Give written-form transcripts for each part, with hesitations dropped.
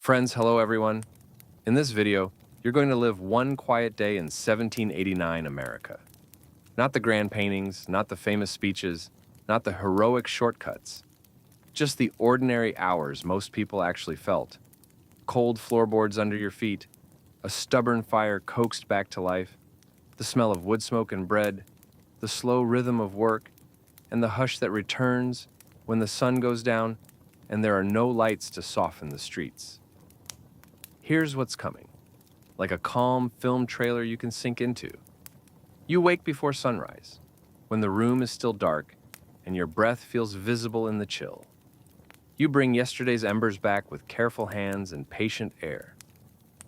Friends, hello everyone. In this video, you're going to live one quiet day in 1789 America. Not the grand paintings, not the famous speeches, not the heroic shortcuts. Just the ordinary hours most people actually felt. Cold floorboards under your feet, a stubborn fire coaxed back to life, the smell of wood smoke and bread, the slow rhythm of work, and the hush that returns when the sun goes down and there are no lights to soften the streets. Here's what's coming, like a calm film trailer you can sink into. You wake before sunrise, when the room is still dark and your breath feels visible in the chill. You bring yesterday's embers back with careful hands and patient air.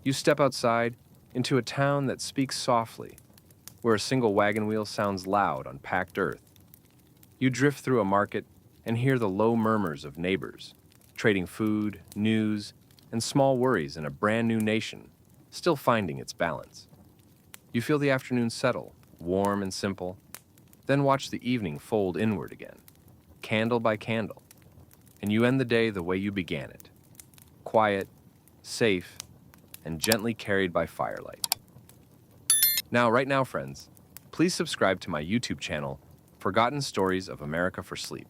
You step outside into a town that speaks softly, where a single wagon wheel sounds loud on packed earth. You drift through a market and hear the low murmurs of neighbors, trading food, news, and small worries in a brand new nation, still finding its balance. You feel the afternoon settle, warm and simple, then watch the evening fold inward again, candle by candle, and you end the day the way you began it, quiet, safe, and gently carried by firelight. Right now, friends, please subscribe to my YouTube channel, Forgotten Stories of America for Sleep.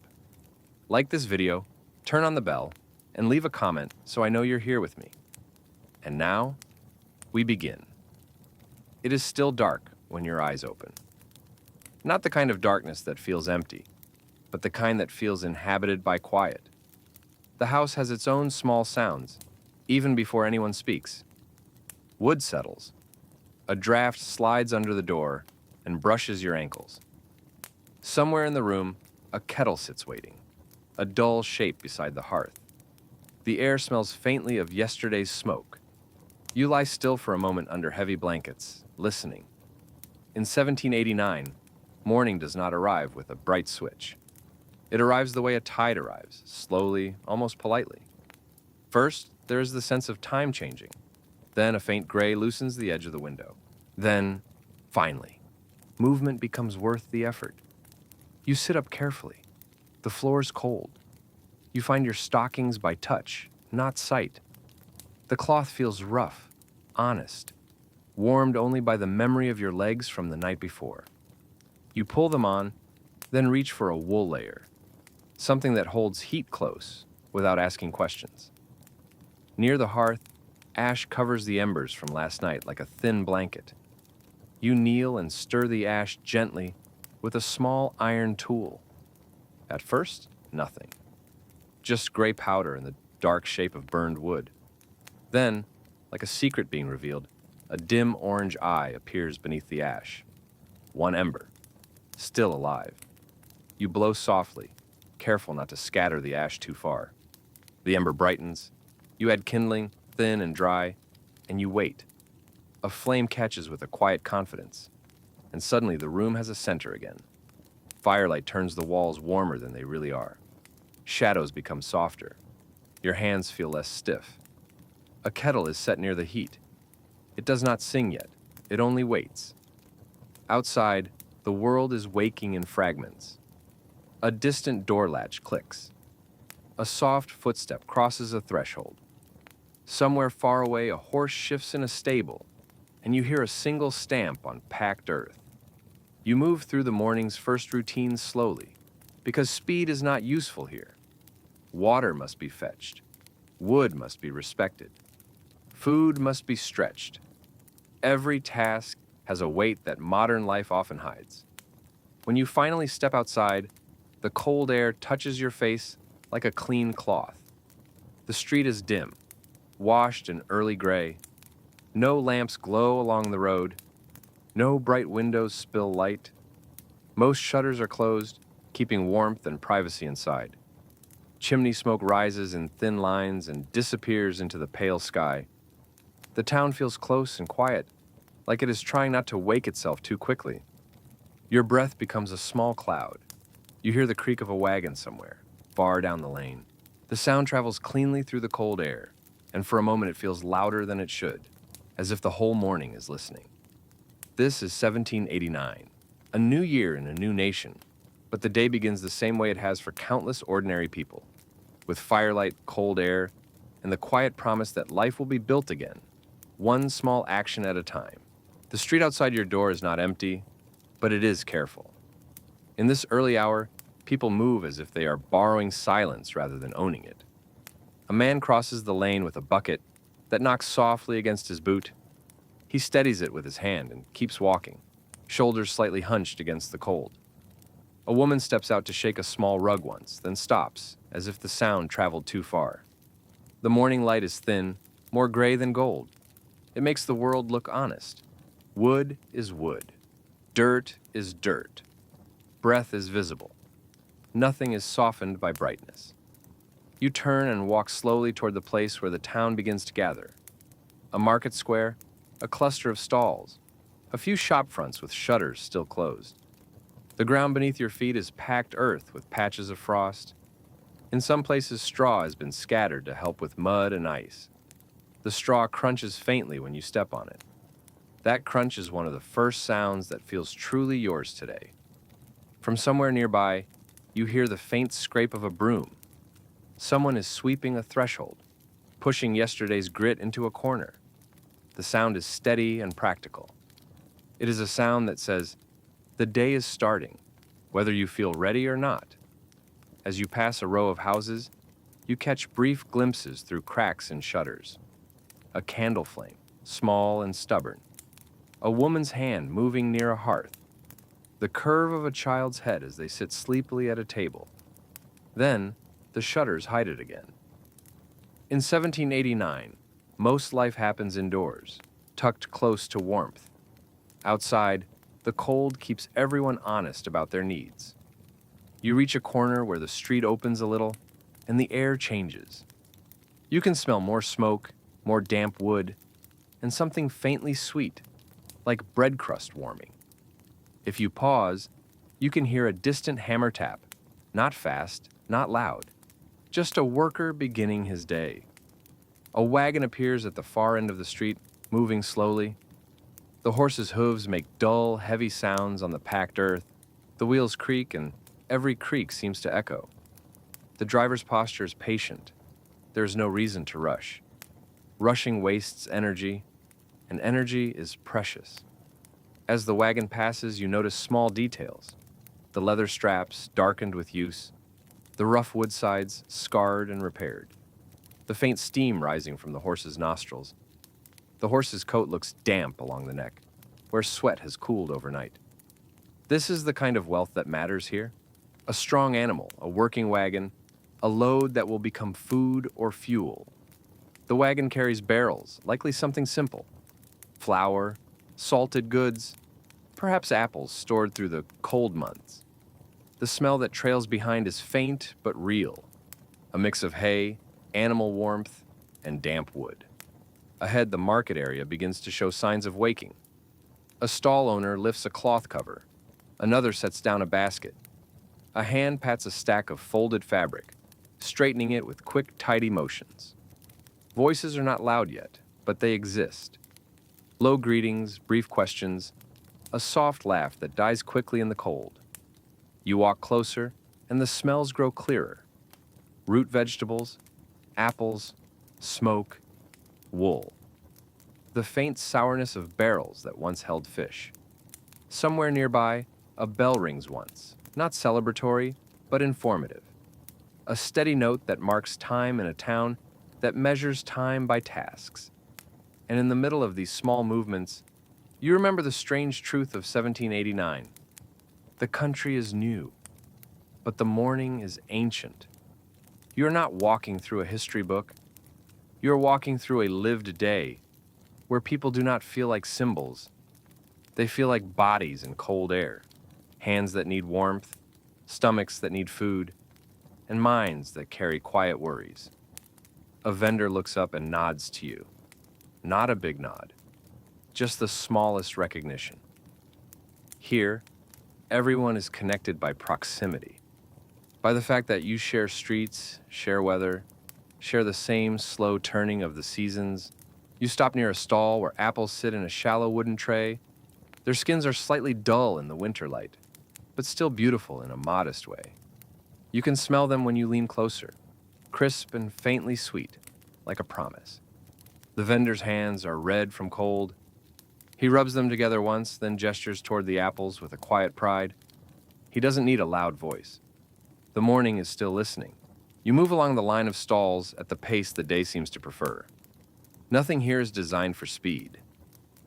Like this video, turn on the bell, and leave a comment so I know you're here with me. And now, we begin. It is still dark when your eyes open. Not the kind of darkness that feels empty, but the kind that feels inhabited by quiet. The house has its own small sounds, even before anyone speaks. Wood settles. A draft slides under the door and brushes your ankles. Somewhere in the room, a kettle sits waiting, a dull shape beside the hearth. The air smells faintly of yesterday's smoke. You lie still for a moment under heavy blankets, listening. In 1789, morning does not arrive with a bright switch. It arrives the way a tide arrives, slowly, almost politely. First, there is the sense of time changing. Then a faint gray loosens the edge of the window. Then, finally, movement becomes worth the effort. You sit up carefully. The floor's cold. You find your stockings by touch, not sight. The cloth feels rough, honest, warmed only by the memory of your legs from the night before. You pull them on, then reach for a wool layer, something that holds heat close without asking questions. Near the hearth, ash covers the embers from last night like a thin blanket. You kneel and stir the ash gently with a small iron tool. At first, nothing. Just gray powder in the dark shape of burned wood. Then, like a secret being revealed, a dim orange eye appears beneath the ash. One ember, still alive. You blow softly, careful not to scatter the ash too far. The ember brightens. You add kindling, thin and dry, and you wait. A flame catches with a quiet confidence, and suddenly the room has a center again. Firelight turns the walls warmer than they really are. Shadows become softer. Your hands feel less stiff. A kettle is set near the heat. It does not sing yet. It only waits. Outside, the world is waking in fragments. A distant door latch clicks. A soft footstep crosses a threshold. Somewhere far away, a horse shifts in a stable, and you hear a single stamp on packed earth. You move through the morning's first routines slowly, because speed is not useful here. Water must be fetched. Wood must be respected. Food must be stretched. Every task has a weight that modern life often hides. When you finally step outside, the cold air touches your face like a clean cloth. The street is dim, washed in early gray. No lamps glow along the road. No bright windows spill light. Most shutters are closed, keeping warmth and privacy inside. Chimney smoke rises in thin lines and disappears into the pale sky. The town feels close and quiet, like it is trying not to wake itself too quickly. Your breath becomes a small cloud. You hear the creak of a wagon somewhere, far down the lane. The sound travels cleanly through the cold air, and for a moment it feels louder than it should, as if the whole morning is listening. This is 1789, a new year in a new nation, but the day begins the same way it has for countless ordinary people, with firelight, cold air, and the quiet promise that life will be built again, one small action at a time. The street outside your door is not empty, but it is careful. In this early hour, people move as if they are borrowing silence rather than owning it. A man crosses the lane with a bucket that knocks softly against his boot. He steadies it with his hand and keeps walking, shoulders slightly hunched against the cold. A woman steps out to shake a small rug once, then stops, as if the sound traveled too far. The morning light is thin, more gray than gold. It makes the world look honest. Wood is wood. Dirt is dirt. Breath is visible. Nothing is softened by brightness. You turn and walk slowly toward the place where the town begins to gather. A market square, a cluster of stalls, a few shop fronts with shutters still closed. The ground beneath your feet is packed earth with patches of frost. In some places, straw has been scattered to help with mud and ice. The straw crunches faintly when you step on it. That crunch is one of the first sounds that feels truly yours today. From somewhere nearby, you hear the faint scrape of a broom. Someone is sweeping a threshold, pushing yesterday's grit into a corner. The sound is steady and practical. It is a sound that says, the day is starting, whether you feel ready or not. As you pass a row of houses, you catch brief glimpses through cracks in shutters. A candle flame, small and stubborn. A woman's hand moving near a hearth. The curve of a child's head as they sit sleepily at a table. Then, the shutters hide it again. In 1789, most life happens indoors, tucked close to warmth. Outside, the cold keeps everyone honest about their needs. You reach a corner where the street opens a little, and the air changes. You can smell more smoke, more damp wood, and something faintly sweet, like bread crust warming. If you pause, you can hear a distant hammer tap, not fast, not loud, just a worker beginning his day. A wagon appears at the far end of the street, moving slowly. The horse's hooves make dull, heavy sounds on the packed earth. The wheels creak, and every creak seems to echo. The driver's posture is patient. There is no reason to rush. Rushing wastes energy, and energy is precious. As the wagon passes, you notice small details. The leather straps, darkened with use. The rough wood sides, scarred and repaired. The faint steam rising from the horse's nostrils. The horse's coat looks damp along the neck, where sweat has cooled overnight. This is the kind of wealth that matters here. A strong animal, a working wagon, a load that will become food or fuel. The wagon carries barrels, likely something simple. Flour, salted goods, perhaps apples stored through the cold months. The smell that trails behind is faint but real, a mix of hay, animal warmth, and damp wood. Ahead, the market area begins to show signs of waking. A stall owner lifts a cloth cover. Another sets down a basket. A hand pats a stack of folded fabric, straightening it with quick, tidy motions. Voices are not loud yet, but they exist. Low greetings, brief questions, a soft laugh that dies quickly in the cold. You walk closer, and the smells grow clearer. Root vegetables, apples, smoke, wool. The faint sourness of barrels that once held fish. Somewhere nearby, a bell rings once, not celebratory, but informative. A steady note that marks time in a town that measures time by tasks. And in the middle of these small movements, you remember the strange truth of 1789. The country is new, but the morning is ancient. You are not walking through a history book. You are walking through a lived day where people do not feel like symbols. They feel like bodies in cold air, hands that need warmth, stomachs that need food, and minds that carry quiet worries. A vendor looks up and nods to you. Not a big nod, just the smallest recognition. Here, everyone is connected by proximity, by the fact that you share streets, share weather, share the same slow turning of the seasons. You stop near a stall where apples sit in a shallow wooden tray. Their skins are slightly dull in the winter light, but still beautiful in a modest way. You can smell them when you lean closer, crisp and faintly sweet, like a promise. The vendor's hands are red from cold. He rubs them together once, then gestures toward the apples with a quiet pride. He doesn't need a loud voice. The morning is still listening. You move along the line of stalls at the pace the day seems to prefer. Nothing here is designed for speed.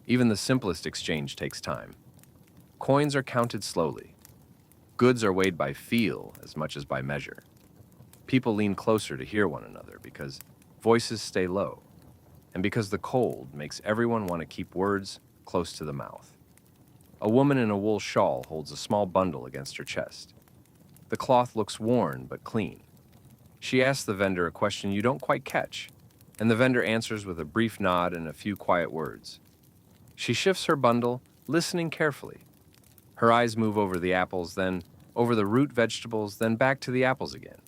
Even the simplest exchange takes time. Coins are counted slowly. Goods are weighed by feel as much as by measure. People lean closer to hear one another because voices stay low, and because the cold makes everyone want to keep words close to the mouth. A woman in a wool shawl holds a small bundle against her chest. The cloth looks worn but clean. She asks the vendor a question you don't quite catch, and the vendor answers with a brief nod and a few quiet words. She shifts her bundle, listening carefully. Her eyes move over the apples, then over the root vegetables, then back to the apples again,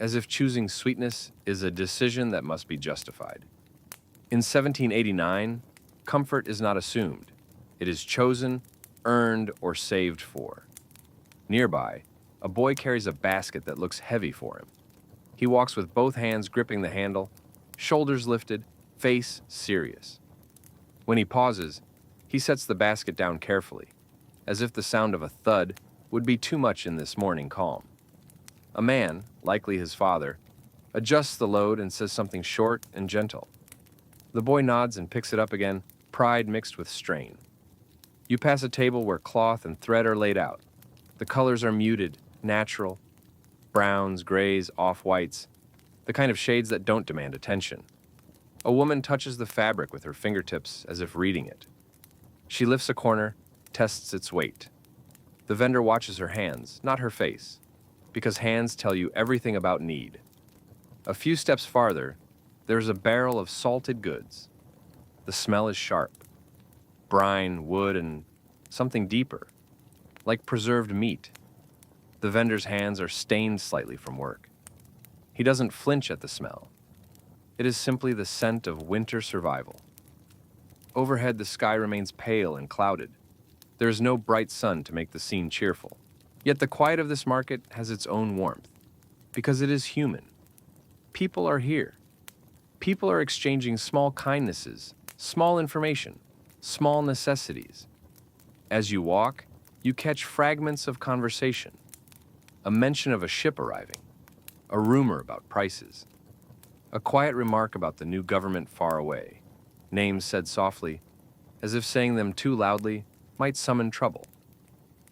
as if choosing sweetness is a decision that must be justified. In 1789, comfort is not assumed. It is chosen, earned, or saved for. Nearby, a boy carries a basket that looks heavy for him. He walks with both hands gripping the handle, shoulders lifted, face serious. When he pauses, he sets the basket down carefully, as if the sound of a thud would be too much in this morning calm. A man, likely his father, adjusts the load and says something short and gentle. The boy nods and picks it up again, pride mixed with strain. You pass a table where cloth and thread are laid out. The colors are muted, natural, browns, grays, off-whites, the kind of shades that don't demand attention. A woman touches the fabric with her fingertips as if reading it. She lifts a corner, tests its weight. The vendor watches her hands, not her face, because hands tell you everything about need. A few steps farther, there's a barrel of salted goods. The smell is sharp. Brine, wood, and something deeper, like preserved meat. The vendor's hands are stained slightly from work. He doesn't flinch at the smell. It is simply the scent of winter survival. Overhead, the sky remains pale and clouded. There is no bright sun to make the scene cheerful. Yet the quiet of this market has its own warmth, because it is human. People are here. People are exchanging small kindnesses, small information, small necessities. As you walk, you catch fragments of conversation. A mention of a ship arriving, a rumor about prices, a quiet remark about the new government far away, names said softly, as if saying them too loudly might summon trouble.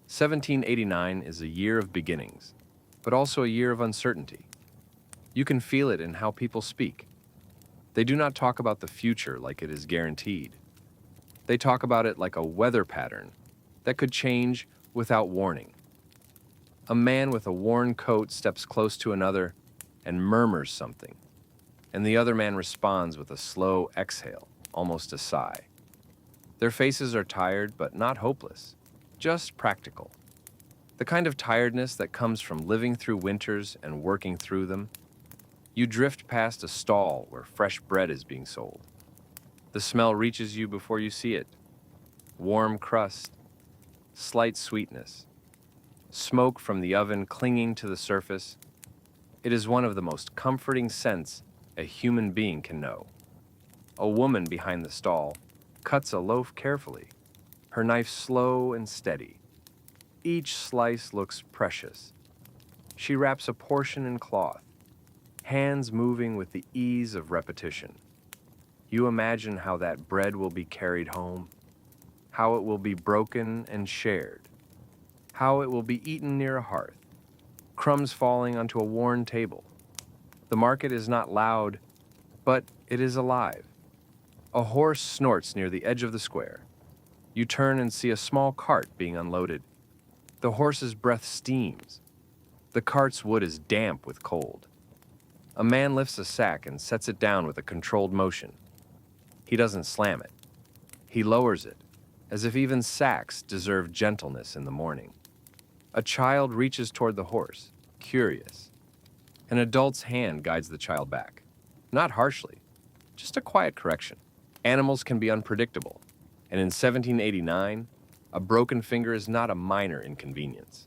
1789 is a year of beginnings, but also a year of uncertainty. You can feel it in how people speak. They do not talk about the future like it is guaranteed. They talk about it like a weather pattern that could change without warning. A man with a worn coat steps close to another and murmurs something, and the other man responds with a slow exhale, almost a sigh. Their faces are tired, but not hopeless, just practical. The kind of tiredness that comes from living through winters and working through them. You drift past a stall where fresh bread is being sold. The smell reaches you before you see it. Warm crust, slight sweetness, smoke from the oven clinging to the surface. It is one of the most comforting scents a human being can know. A woman behind the stall cuts a loaf carefully, her knife slow and steady. Each slice looks precious. She wraps a portion in cloth, hands moving with the ease of repetition. You imagine how that bread will be carried home, how it will be broken and shared, how it will be eaten near a hearth, crumbs falling onto a worn table. The market is not loud, but it is alive. A horse snorts near the edge of the square. You turn and see a small cart being unloaded. The horse's breath steams. The cart's wood is damp with cold. A man lifts a sack and sets it down with a controlled motion. He doesn't slam it. He lowers it, as if even sacks deserve gentleness in the morning. A child reaches toward the horse, curious. An adult's hand guides the child back. Not harshly, just a quiet correction. Animals can be unpredictable, and in 1789, a broken finger is not a minor inconvenience.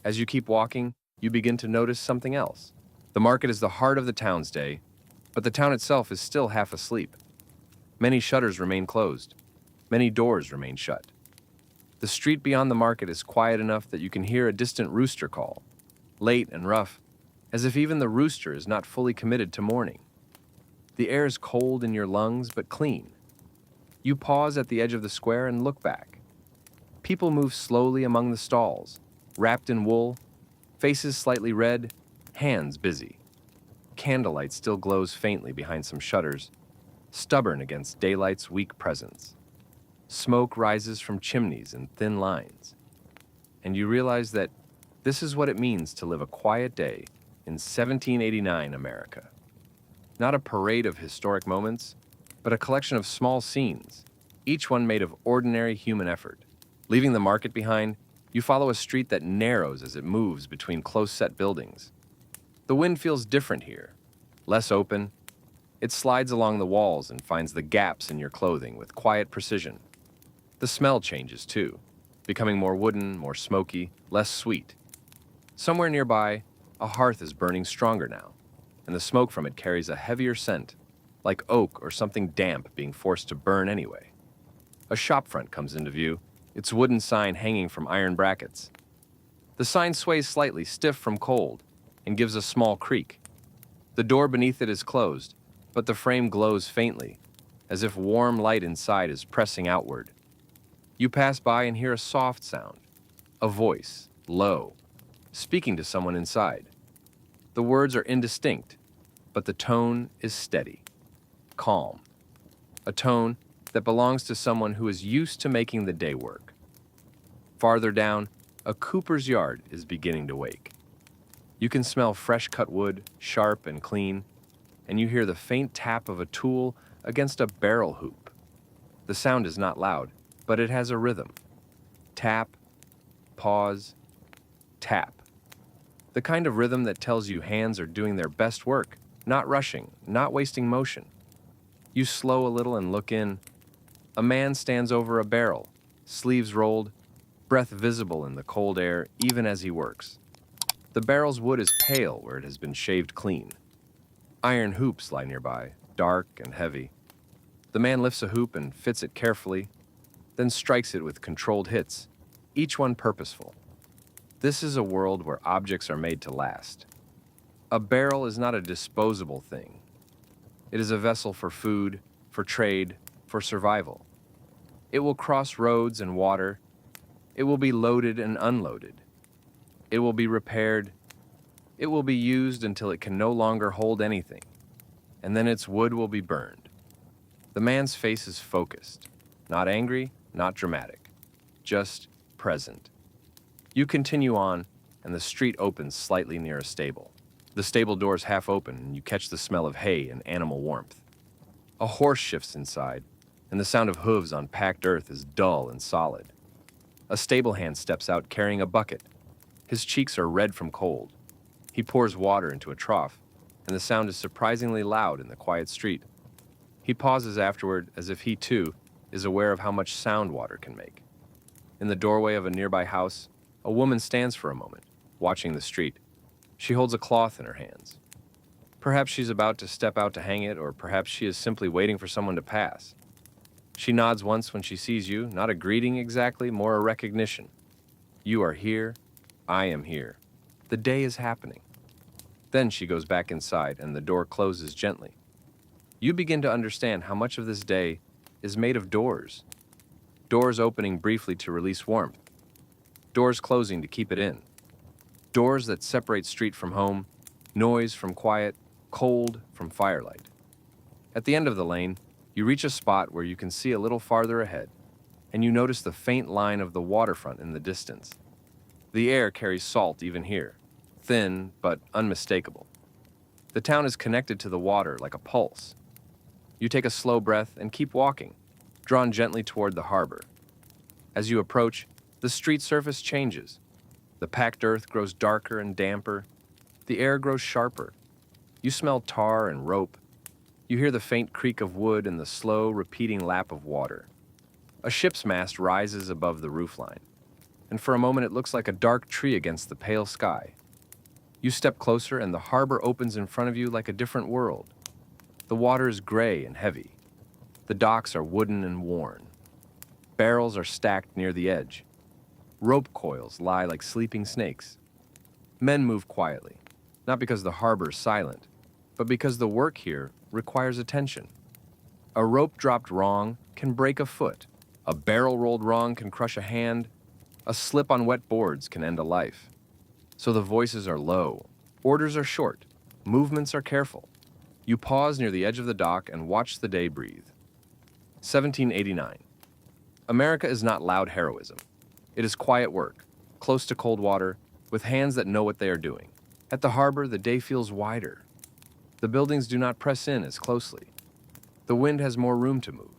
As you keep walking, you begin to notice something else. The market is the heart of the town's day. But the town itself is still half asleep. Many shutters remain closed. Many doors remain shut. The street beyond the market is quiet enough that you can hear a distant rooster call, late and rough, as if even the rooster is not fully committed to mourning. The air is cold in your lungs, but clean. You pause at the edge of the square and look back. People move slowly among the stalls, wrapped in wool, faces slightly red, hands busy. Candlelight still glows faintly behind some shutters, stubborn against daylight's weak presence. Smoke rises from chimneys in thin lines. And you realize that this is what it means to live a quiet day in 1789 America. Not a parade of historic moments, but a collection of small scenes, each one made of ordinary human effort. Leaving the market behind, you follow a street that narrows as it moves between close-set buildings. The wind feels different here, less open. It slides along the walls and finds the gaps in your clothing with quiet precision. The smell changes too, becoming more wooden, more smoky, less sweet. Somewhere nearby, a hearth is burning stronger now, and the smoke from it carries a heavier scent, like oak or something damp being forced to burn anyway. A shopfront comes into view, its wooden sign hanging from iron brackets. The sign sways slightly, stiff from cold, and gives a small creak. The door beneath it is closed, but the frame glows faintly, as if warm light inside is pressing outward. You pass by and hear a soft sound, a voice, low, speaking to someone inside. The words are indistinct, but the tone is steady, calm. A tone that belongs to someone who is used to making the day work. Farther down, a cooper's yard is beginning to wake. You can smell fresh-cut wood, sharp and clean, and you hear the faint tap of a tool against a barrel hoop. The sound is not loud, but it has a rhythm. Tap, pause, tap. The kind of rhythm that tells you hands are doing their best work, not rushing, not wasting motion. You slow a little and look in. A man stands over a barrel, sleeves rolled, breath visible in the cold air even as he works. The barrel's wood is pale where it has been shaved clean. Iron hoops lie nearby, dark and heavy. The man lifts a hoop and fits it carefully, then strikes it with controlled hits, each one purposeful. This is a world where objects are made to last. A barrel is not a disposable thing. It is a vessel for food, for trade, for survival. It will cross roads and water. It will be loaded and unloaded. It will be repaired. It will be used until it can no longer hold anything, and then its wood will be burned. The man's face is focused, not angry, not dramatic, just present. You continue on, and the street opens slightly near a stable. The stable doors half open, and you catch the smell of hay and animal warmth. A horse shifts inside, and the sound of hooves on packed earth is dull and solid. A stable hand steps out carrying a bucket. His cheeks are red from cold. He pours water into a trough, and the sound is surprisingly loud in the quiet street. He pauses afterward as if he, too, is aware of how much sound water can make. In the doorway of a nearby house, a woman stands for a moment, watching the street. She holds a cloth in her hands. Perhaps she's about to step out to hang it, or perhaps she is simply waiting for someone to pass. She nods once when she sees you, not a greeting exactly, more a recognition. You are here, I am here. The day is happening. Then she goes back inside and the door closes gently. You begin to understand how much of this day is made of doors. Doors opening briefly to release warmth. Doors closing to keep it in. Doors that separate street from home, noise from quiet, cold from firelight. At the end of the lane, you reach a spot where you can see a little farther ahead, and you notice the faint line of the waterfront in the distance. The air carries salt even here, thin but unmistakable. The town is connected to the water like a pulse. You take a slow breath and keep walking, drawn gently toward the harbor. As you approach, the street surface changes. The packed earth grows darker and damper. The air grows sharper. You smell tar and rope. You hear the faint creak of wood and the slow, repeating lap of water. A ship's mast rises above the roofline, and for a moment it looks like a dark tree against the pale sky. You step closer and the harbor opens in front of you like a different world. The water is gray and heavy. The docks are wooden and worn. Barrels are stacked near the edge. Rope coils lie like sleeping snakes. Men move quietly, not because the harbor is silent, but because the work here requires attention. A rope dropped wrong can break a foot. A barrel rolled wrong can crush a hand. A slip on wet boards can end a life. So the voices are low, orders are short, movements are careful. You pause near the edge of the dock and watch the day breathe. 1789. America is not loud heroism. It is quiet work, close to cold water, with hands that know what they are doing. At the harbor, the day feels wider. The buildings do not press in as closely. The wind has more room to move,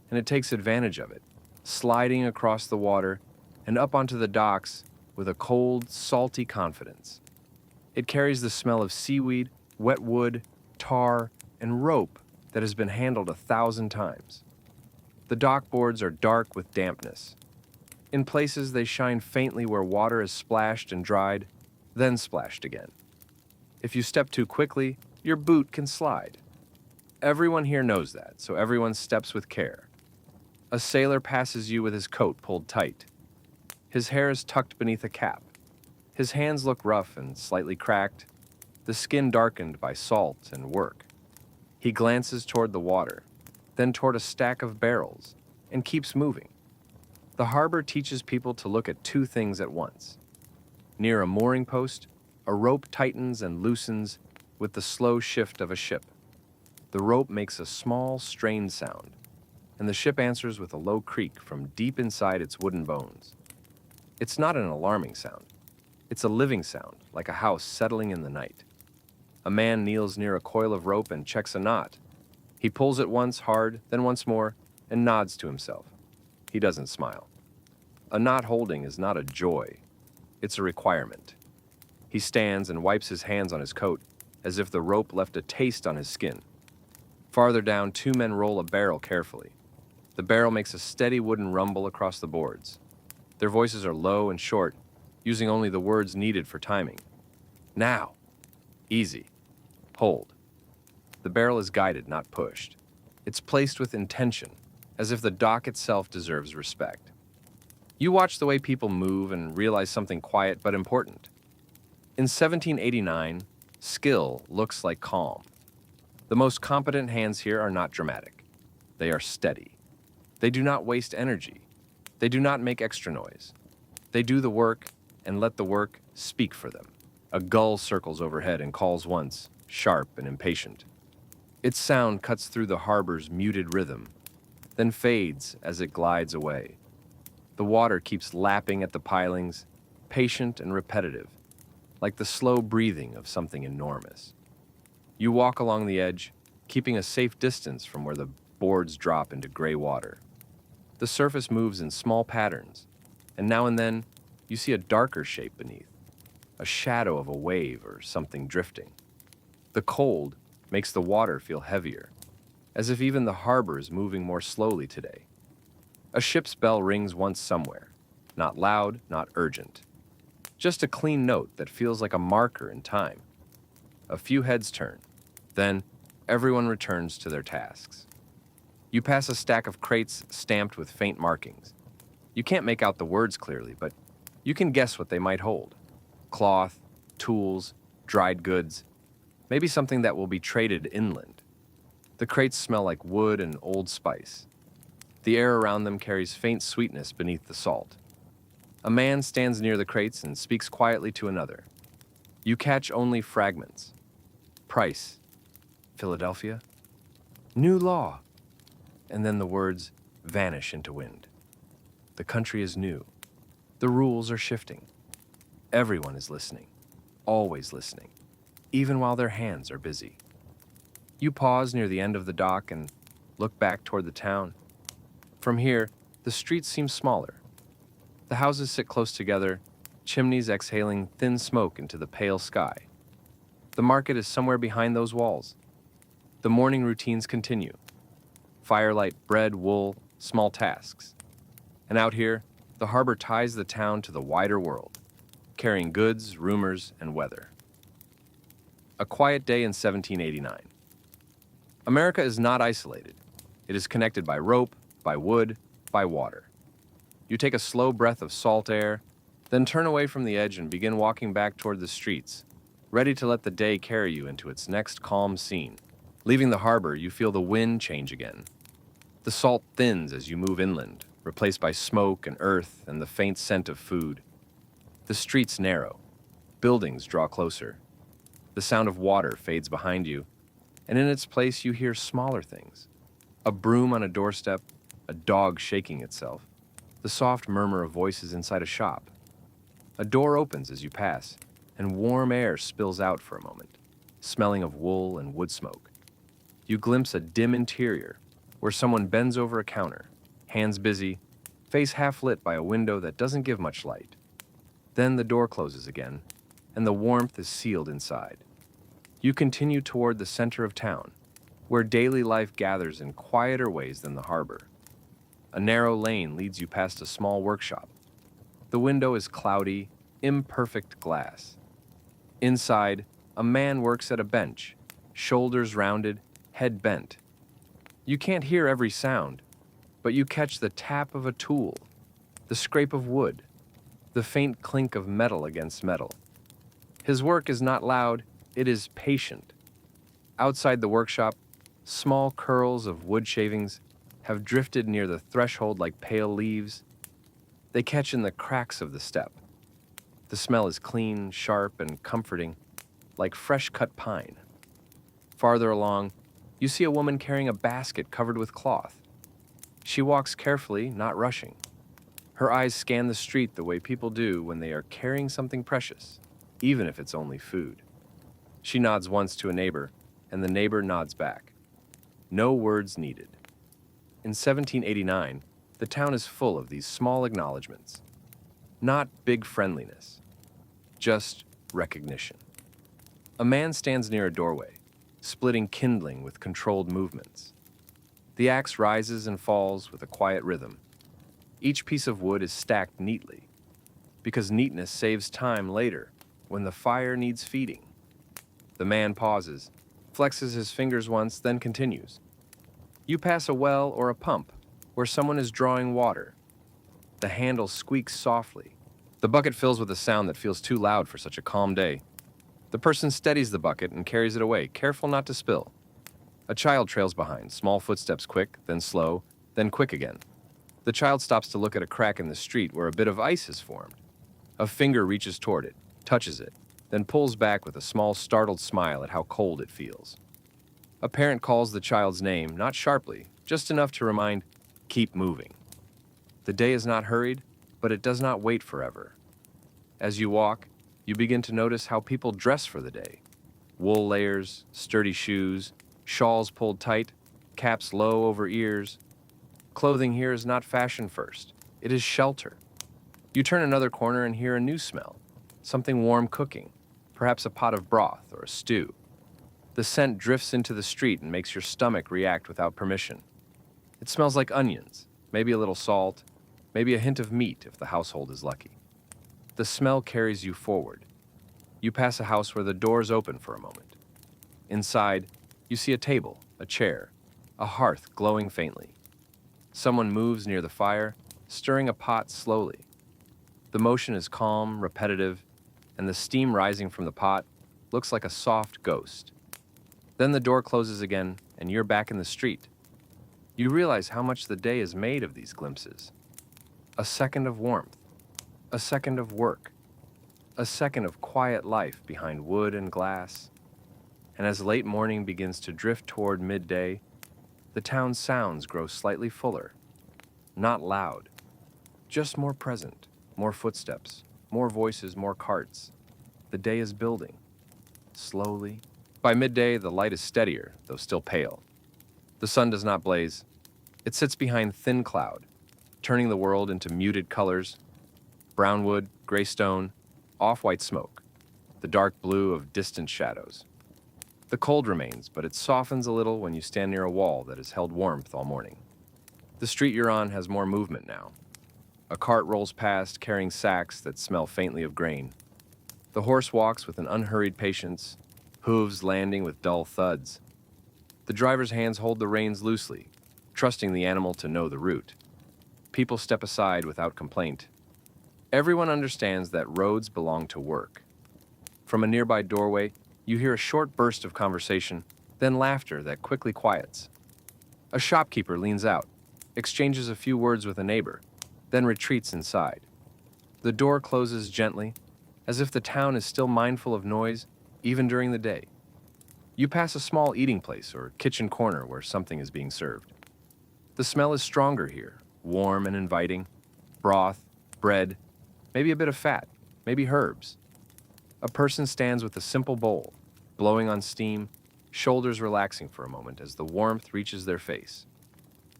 and it takes advantage of it, sliding across the water and up onto the docks with a cold, salty confidence. It carries the smell of seaweed, wet wood, tar, and rope that has been handled 1,000 times. The dock boards are dark with dampness. In places, they shine faintly where water is splashed and dried, then splashed again. If you step too quickly, your boot can slide. Everyone here knows that, so everyone steps with care. A sailor passes you with his coat pulled tight. His hair is tucked beneath a cap. His hands look rough and slightly cracked, the skin darkened by salt and work. He glances toward the water, then toward a stack of barrels, and keeps moving. The harbor teaches people to look at two things at once. Near a mooring post, a rope tightens and loosens with the slow shift of a ship. The rope makes a small, strained sound, and the ship answers with a low creak from deep inside its wooden bones. It's not an alarming sound. It's a living sound, like a house settling in the night. A man kneels near a coil of rope and checks a knot. He pulls it once hard, then once more, and nods to himself. He doesn't smile. A knot holding is not a joy. It's a requirement. He stands and wipes his hands on his coat, as if the rope left a taste on his skin. Farther down, two men roll a barrel carefully. The barrel makes a steady wooden rumble across the boards. Their voices are low and short, using only the words needed for timing. Now. Easy. Hold. The barrel is guided, not pushed. It's placed with intention, as if the dock itself deserves respect. You watch the way people move and realize something quiet but important. In 1789, skill looks like calm. The most competent hands here are not dramatic. They are steady. They do not waste energy. They do not make extra noise. They do the work and let the work speak for them. A gull circles overhead and calls once, sharp and impatient. Its sound cuts through the harbor's muted rhythm, then fades as it glides away. The water keeps lapping at the pilings, patient and repetitive, like the slow breathing of something enormous. You walk along the edge, keeping a safe distance from where the boards drop into gray water. The surface moves in small patterns, and now and then you see a darker shape beneath, a shadow of a wave or something drifting. The cold makes the water feel heavier, as if even the harbor is moving more slowly today. A ship's bell rings once somewhere, not loud, not urgent. Just a clean note that feels like a marker in time. A few heads turn, then everyone returns to their tasks. You pass a stack of crates stamped with faint markings. You can't make out the words clearly, but you can guess what they might hold. Cloth, tools, dried goods, maybe something that will be traded inland. The crates smell like wood and old spice. The air around them carries faint sweetness beneath the salt. A man stands near the crates and speaks quietly to another. You catch only fragments. Price. Philadelphia. New law. And then the words vanish into wind. The country is new. The rules are shifting. Everyone is listening, always listening, even while their hands are busy. You pause near the end of the dock and look back toward the town. From here, the streets seem smaller. The houses sit close together, chimneys exhaling thin smoke into the pale sky. The market is somewhere behind those walls. The morning routines continue. Firelight, bread, wool, small tasks. And out here, the harbor ties the town to the wider world, carrying goods, rumors, and weather. A quiet day in 1789. America is not isolated. It is connected by rope, by wood, by water. You take a slow breath of salt air, then turn away from the edge and begin walking back toward the streets, ready to let the day carry you into its next calm scene. Leaving the harbor, you feel the wind change again. The salt thins as you move inland, replaced by smoke and earth and the faint scent of food. The streets narrow. Buildings draw closer. The sound of water fades behind you, and in its place you hear smaller things. A broom on a doorstep, a dog shaking itself, the soft murmur of voices inside a shop. A door opens as you pass, and warm air spills out for a moment, smelling of wool and wood smoke. You glimpse a dim interior where someone bends over a counter, hands busy, face half lit by a window that doesn't give much light. Then the door closes again, and the warmth is sealed inside. You continue toward the center of town, where daily life gathers in quieter ways than the harbor. A narrow lane leads you past a small workshop. The window is cloudy, imperfect glass. Inside, a man works at a bench, shoulders rounded, head bent. You can't hear every sound, but you catch the tap of a tool, the scrape of wood, the faint clink of metal against metal. His work is not loud, it is patient. Outside the workshop, small curls of wood shavings have drifted near the threshold like pale leaves. They catch in the cracks of the step. The smell is clean, sharp, and comforting, like fresh-cut pine. Farther along, you see a woman carrying a basket covered with cloth. She walks carefully, not rushing. Her eyes scan the street the way people do when they are carrying something precious, even if it's only food. She nods once to a neighbor, and the neighbor nods back. No words needed. In 1789, the town is full of these small acknowledgments. Not big friendliness, just recognition. A man stands near a doorway, splitting kindling with controlled movements. The axe rises and falls with a quiet rhythm. Each piece of wood is stacked neatly, because neatness saves time later when the fire needs feeding. The man pauses, flexes his fingers once, then continues. You pass a well or a pump where someone is drawing water. The handle squeaks softly. The bucket fills with a sound that feels too loud for such a calm day. The person steadies the bucket and carries it away, careful not to spill. A child trails behind, small footsteps quick, then slow, then quick again. The child stops to look at a crack in the street where a bit of ice has formed. A finger reaches toward it, touches it, then pulls back with a small startled smile at how cold it feels. A parent calls the child's name, not sharply, just enough to remind, keep moving. The day is not hurried, but it does not wait forever. As you walk, you begin to notice how people dress for the day. Wool layers, sturdy shoes, shawls pulled tight, caps low over ears. Clothing here is not fashion first, it is shelter. You turn another corner and hear a new smell, something warm cooking, perhaps a pot of broth or a stew. The scent drifts into the street and makes your stomach react without permission. It smells like onions, maybe a little salt, maybe a hint of meat if the household is lucky. The smell carries you forward. You pass a house where the doors open for a moment. Inside, you see a table, a chair, a hearth glowing faintly. Someone moves near the fire, stirring a pot slowly. The motion is calm, repetitive, and the steam rising from the pot looks like a soft ghost. Then the door closes again, and you're back in the street. You realize how much the day is made of these glimpses. A second of warmth, a second of work, a second of quiet life behind wood and glass. And as late morning begins to drift toward midday, the town's sounds grow slightly fuller. Not loud, just more present, more footsteps, more voices, more carts. The day is building, slowly. By midday, the light is steadier, though still pale. The sun does not blaze. It sits behind thin cloud, turning the world into muted colors: brown wood, gray stone, off-white smoke, the dark blue of distant shadows. The cold remains, but it softens a little when you stand near a wall that has held warmth all morning. The street you're on has more movement now. A cart rolls past, carrying sacks that smell faintly of grain. The horse walks with an unhurried patience, hooves landing with dull thuds. The driver's hands hold the reins loosely, trusting the animal to know the route. People step aside without complaint. Everyone understands that roads belong to work. From a nearby doorway, you hear a short burst of conversation, then laughter that quickly quiets. A shopkeeper leans out, exchanges a few words with a neighbor, then retreats inside. The door closes gently, as if the town is still mindful of noise, even during the day. You pass a small eating place or kitchen corner where something is being served. The smell is stronger here, warm and inviting. Broth, bread, maybe a bit of fat, maybe herbs. A person stands with a simple bowl, blowing on steam, shoulders relaxing for a moment as the warmth reaches their face.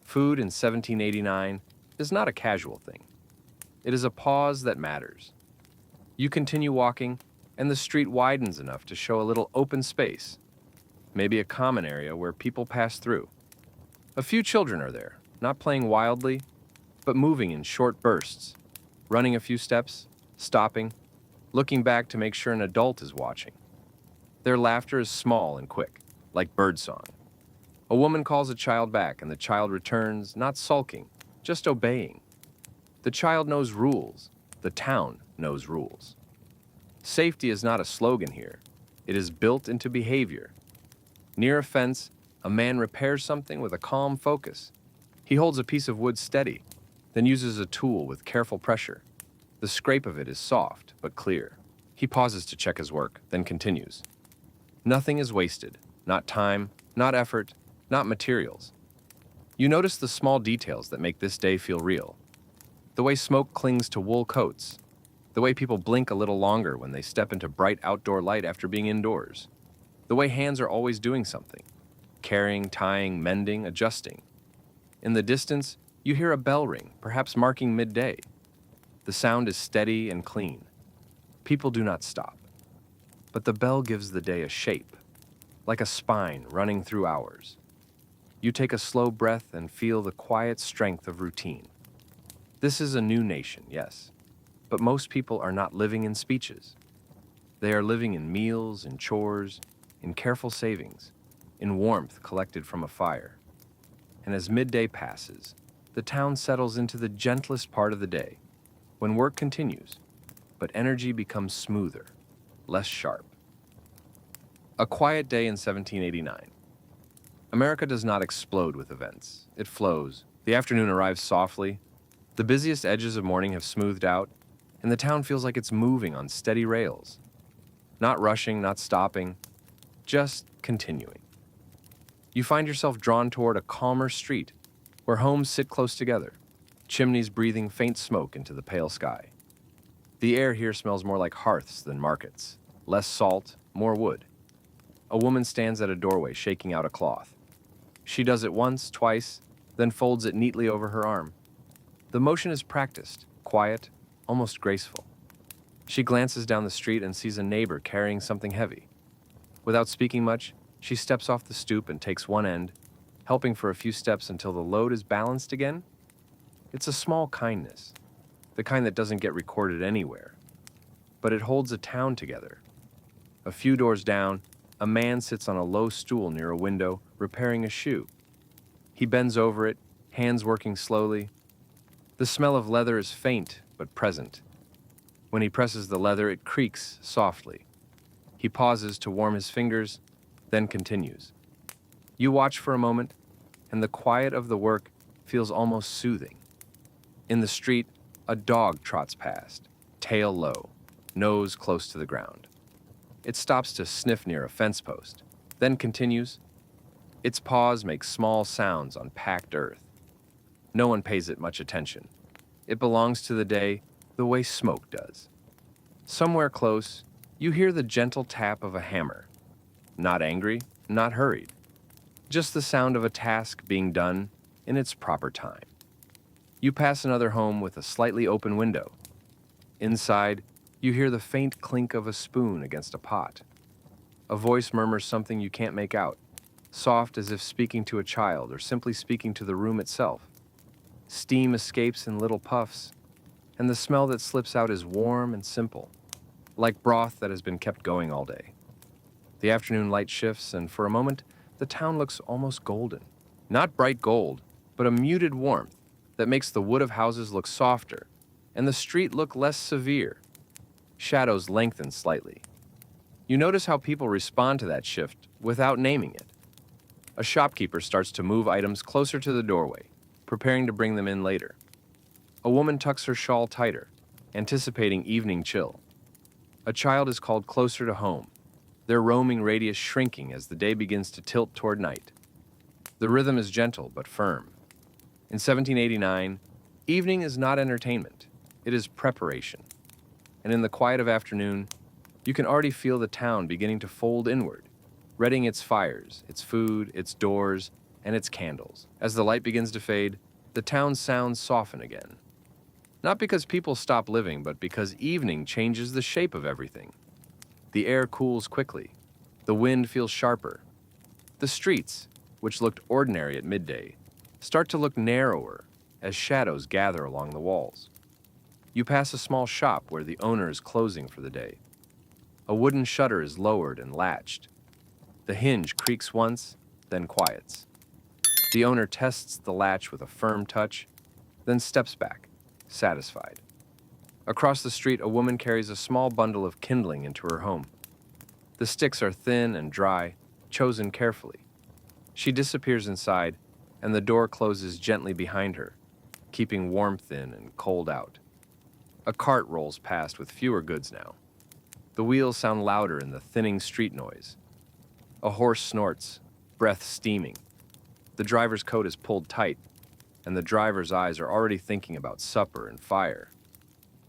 Food in 1789 is not a casual thing. It is a pause that matters. You continue walking, and the street widens enough to show a little open space, maybe a common area where people pass through. A few children are there, not playing wildly, but moving in short bursts, running a few steps, stopping, looking back to make sure an adult is watching. Their laughter is small and quick, like birdsong. A woman calls a child back, and the child returns, not sulking, just obeying. The child knows rules. The town knows rules. Safety is not a slogan here. It is built into behavior. Near a fence, a man repairs something with a calm focus. He holds a piece of wood steady, then uses a tool with careful pressure. The scrape of it is soft, but clear. He pauses to check his work, then continues. Nothing is wasted. Not time, not effort, not materials. You notice the small details that make this day feel real. The way smoke clings to wool coats. The way people blink a little longer when they step into bright outdoor light after being indoors. The way hands are always doing something. Carrying, tying, mending, adjusting. In the distance, you hear a bell ring, perhaps marking midday. The sound is steady and clean. People do not stop. But the bell gives the day a shape, like a spine running through hours. You take a slow breath and feel the quiet strength of routine. This is a new nation, yes, but most people are not living in speeches. They are living in meals, in chores, in careful savings, in warmth collected from a fire. And as midday passes, the town settles into the gentlest part of the day, when work continues, but energy becomes smoother, less sharp. A quiet day in 1789. America does not explode with events. It flows. The afternoon arrives softly. The busiest edges of morning have smoothed out, and the town feels like it's moving on steady rails. Not rushing, not stopping, just continuing. You find yourself drawn toward a calmer street, where homes sit close together, chimneys breathing faint smoke into the pale sky. The air here smells more like hearths than markets, less salt, more wood. A woman stands at a doorway shaking out a cloth. She does it once, twice, then folds it neatly over her arm. The motion is practiced, quiet, almost graceful. She glances down the street and sees a neighbor carrying something heavy. Without speaking much, she steps off the stoop and takes one end, helping for a few steps until the load is balanced again. It's a small kindness, the kind that doesn't get recorded anywhere, but it holds a town together. A few doors down, a man sits on a low stool near a window, repairing a shoe. He bends over it, hands working slowly. The smell of leather is faint but present. When he presses the leather, it creaks softly. He pauses to warm his fingers, then continues. You watch for a moment, and the quiet of the work feels almost soothing. In the street, a dog trots past, tail low, nose close to the ground. It stops to sniff near a fence post, then continues. Its paws make small sounds on packed earth. No one pays it much attention. It belongs to the day the way smoke does. Somewhere close, you hear the gentle tap of a hammer. Not angry, not hurried. Just the sound of a task being done in its proper time. You pass another home with a slightly open window. Inside, you hear the faint clink of a spoon against a pot. A voice murmurs something you can't make out, soft as if speaking to a child or simply speaking to the room itself. Steam escapes in little puffs, and the smell that slips out is warm and simple, like broth that has been kept going all day. The afternoon light shifts, and for a moment, the town looks almost golden. Not bright gold, but a muted warmth that makes the wood of houses look softer and the street look less severe. Shadows lengthen slightly. You notice how people respond to that shift without naming it. A shopkeeper starts to move items closer to the doorway, preparing to bring them in later. A woman tucks her shawl tighter, anticipating evening chill. A child is called closer to home, their roaming radius shrinking as the day begins to tilt toward night. The rhythm is gentle but firm. In 1789, evening is not entertainment, it is preparation. And in the quiet of afternoon, you can already feel the town beginning to fold inward, readying its fires, its food, its doors, and its candles. As the light begins to fade, the town's sounds soften again. Not because people stop living, but because evening changes the shape of everything. The air cools quickly. The wind feels sharper. The streets, which looked ordinary at midday, start to look narrower as shadows gather along the walls. You pass a small shop where the owner is closing for the day. A wooden shutter is lowered and latched. The hinge creaks once, then quiets. The owner tests the latch with a firm touch, then steps back, satisfied. Across the street, a woman carries a small bundle of kindling into her home. The sticks are thin and dry, chosen carefully. She disappears inside, and the door closes gently behind her, keeping warmth in and cold out. A cart rolls past with fewer goods now. The wheels sound louder in the thinning street noise. A horse snorts, breath steaming. The driver's coat is pulled tight, and the driver's eyes are already thinking about supper and fire.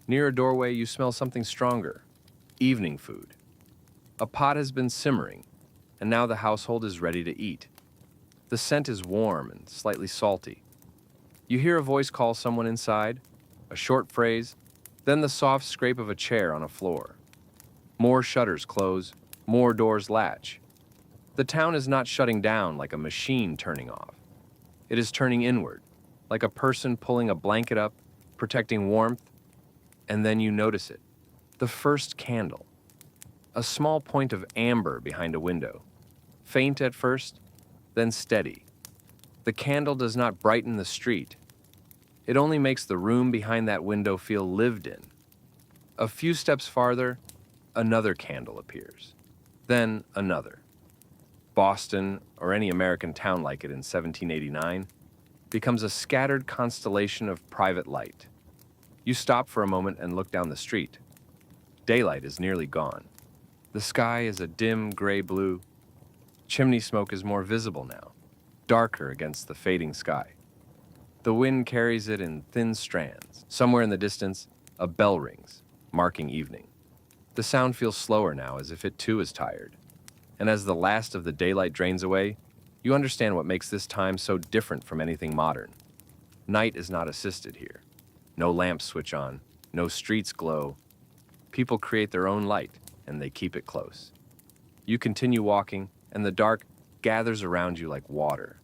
Near a doorway, you smell something stronger, evening food. A pot has been simmering, and now the household is ready to eat. The scent is warm and slightly salty. You hear a voice call someone inside, a short phrase, then the soft scrape of a chair on a floor. More shutters close, more doors latch. The town is not shutting down like a machine turning off. It is turning inward, like a person pulling a blanket up, protecting warmth, and then you notice it. The first candle. A small point of amber behind a window. Faint at first, then steady. The candle does not brighten the street. It only makes the room behind that window feel lived in. A few steps farther, another candle appears. Then another. Boston, or any American town like it in 1789, becomes a scattered constellation of private light. You stop for a moment and look down the street. Daylight is nearly gone. The sky is a dim gray blue. Chimney smoke is more visible now, darker against the fading sky. The wind carries it in thin strands. Somewhere in the distance, a bell rings, marking evening. The sound feels slower now, as if it too is tired. And as the last of the daylight drains away, you understand what makes this time so different from anything modern. Night is not assisted here. No lamps switch on, no streets glow. People create their own light, and they keep it close. You continue walking, and the dark gathers around you like water,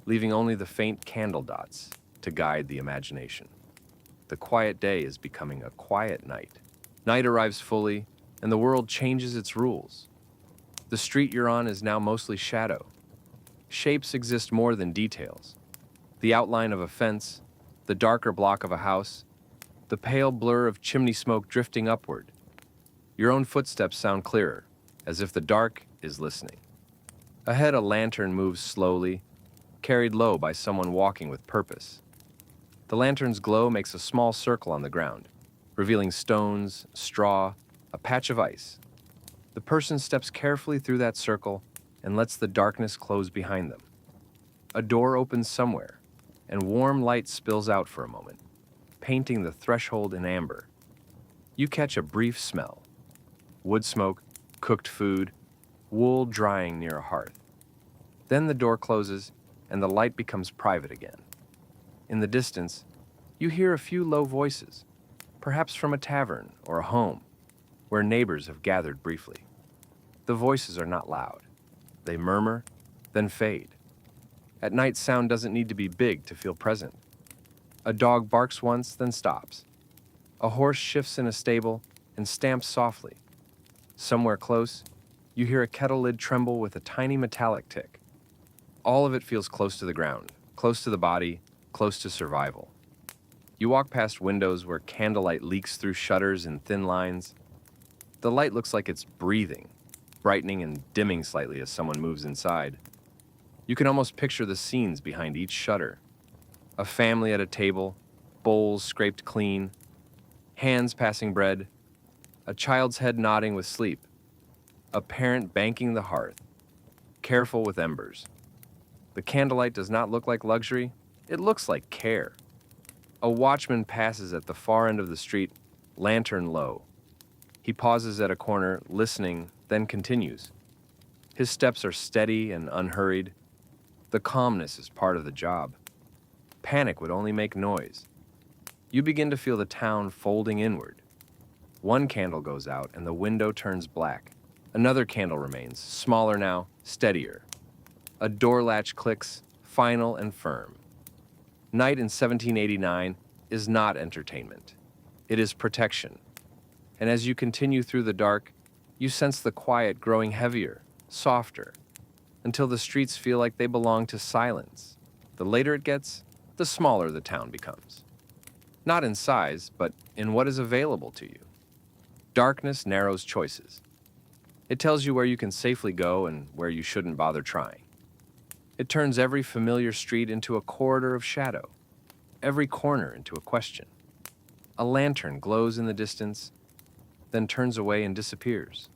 leaving only the faint candle dots to guide the imagination. The quiet day is becoming a quiet night. Night arrives fully, and the world changes its rules. The street you're on is now mostly shadow. Shapes exist more than details. The outline of a fence, the darker block of a house, the pale blur of chimney smoke drifting upward. Your own footsteps sound clearer, as if the dark is listening. Ahead, a lantern moves slowly, carried low by someone walking with purpose. The lantern's glow makes a small circle on the ground, revealing stones, straw, a patch of ice. The person steps carefully through that circle and lets the darkness close behind them. A door opens somewhere, and warm light spills out for a moment, painting the threshold in amber. You catch a brief smell. Wood smoke, cooked food, wool drying near a hearth. Then the door closes, and the light becomes private again. In the distance, you hear a few low voices, perhaps from a tavern or a home, where neighbors have gathered briefly. The voices are not loud. They murmur, then fade. At night, sound doesn't need to be big to feel present. A dog barks once, then stops. A horse shifts in a stable and stamps softly. Somewhere close, you hear a kettle lid tremble with a tiny metallic tick. All of it feels close to the ground, close to the body, close to survival. You walk past windows where candlelight leaks through shutters in thin lines. The light looks like it's breathing, brightening and dimming slightly as someone moves inside. You can almost picture the scenes behind each shutter. A family at a table, bowls scraped clean, hands passing bread, a child's head nodding with sleep, a parent banking the hearth, careful with embers. The candlelight does not look like luxury, it looks like care. A watchman passes at the far end of the street, lantern low. He pauses at a corner, listening, then continues. His steps are steady and unhurried. The calmness is part of the job. Panic would only make noise. You begin to feel the town folding inward. One candle goes out and the window turns black. Another candle remains, smaller now, steadier. A door latch clicks, final and firm. Night in 1789 is not entertainment. It is protection. And as you continue through the dark, you sense the quiet growing heavier, softer, until the streets feel like they belong to silence. The later it gets, the smaller the town becomes. Not in size, but in what is available to you. Darkness narrows choices. It tells you where you can safely go and where you shouldn't bother trying. It turns every familiar street into a corridor of shadow, every corner into a question. A lantern glows in the distance, then turns away and disappears.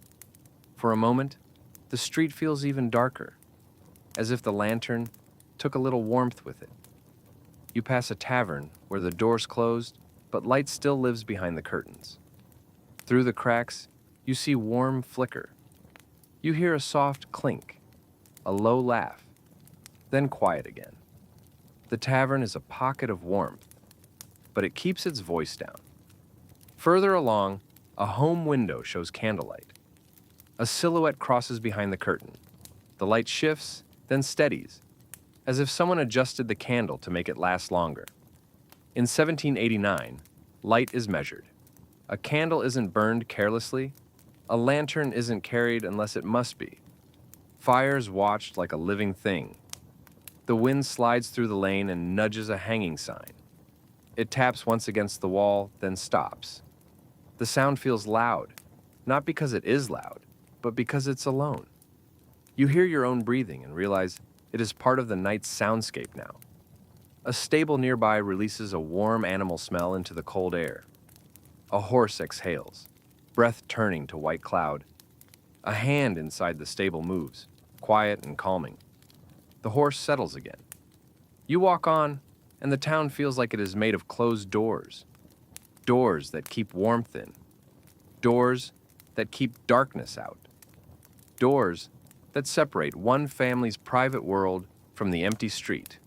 For a moment, the street feels even darker, as if the lantern took a little warmth with it. You pass a tavern where the door's closed, but light still lives behind the curtains. Through the cracks, you see warm flicker. You hear a soft clink, a low laugh, then quiet again. The tavern is a pocket of warmth, but it keeps its voice down. Further along, a home window shows candlelight. A silhouette crosses behind the curtain. The light shifts, then steadies, as if someone adjusted the candle to make it last longer. In 1789, light is measured. A candle isn't burned carelessly. A lantern isn't carried unless it must be. Fire's watched like a living thing. The wind slides through the lane and nudges a hanging sign. It taps once against the wall, then stops. The sound feels loud, not because it is loud, but because it's alone. You hear your own breathing and realize it is part of the night's soundscape now. A stable nearby releases a warm animal smell into the cold air. A horse exhales, breath turning to white cloud. A hand inside the stable moves, quiet and calming. The horse settles again. You walk on, and the town feels like it is made of closed doors. Doors that keep warmth in. Doors that keep darkness out. Doors that separate one family's private world from the empty street.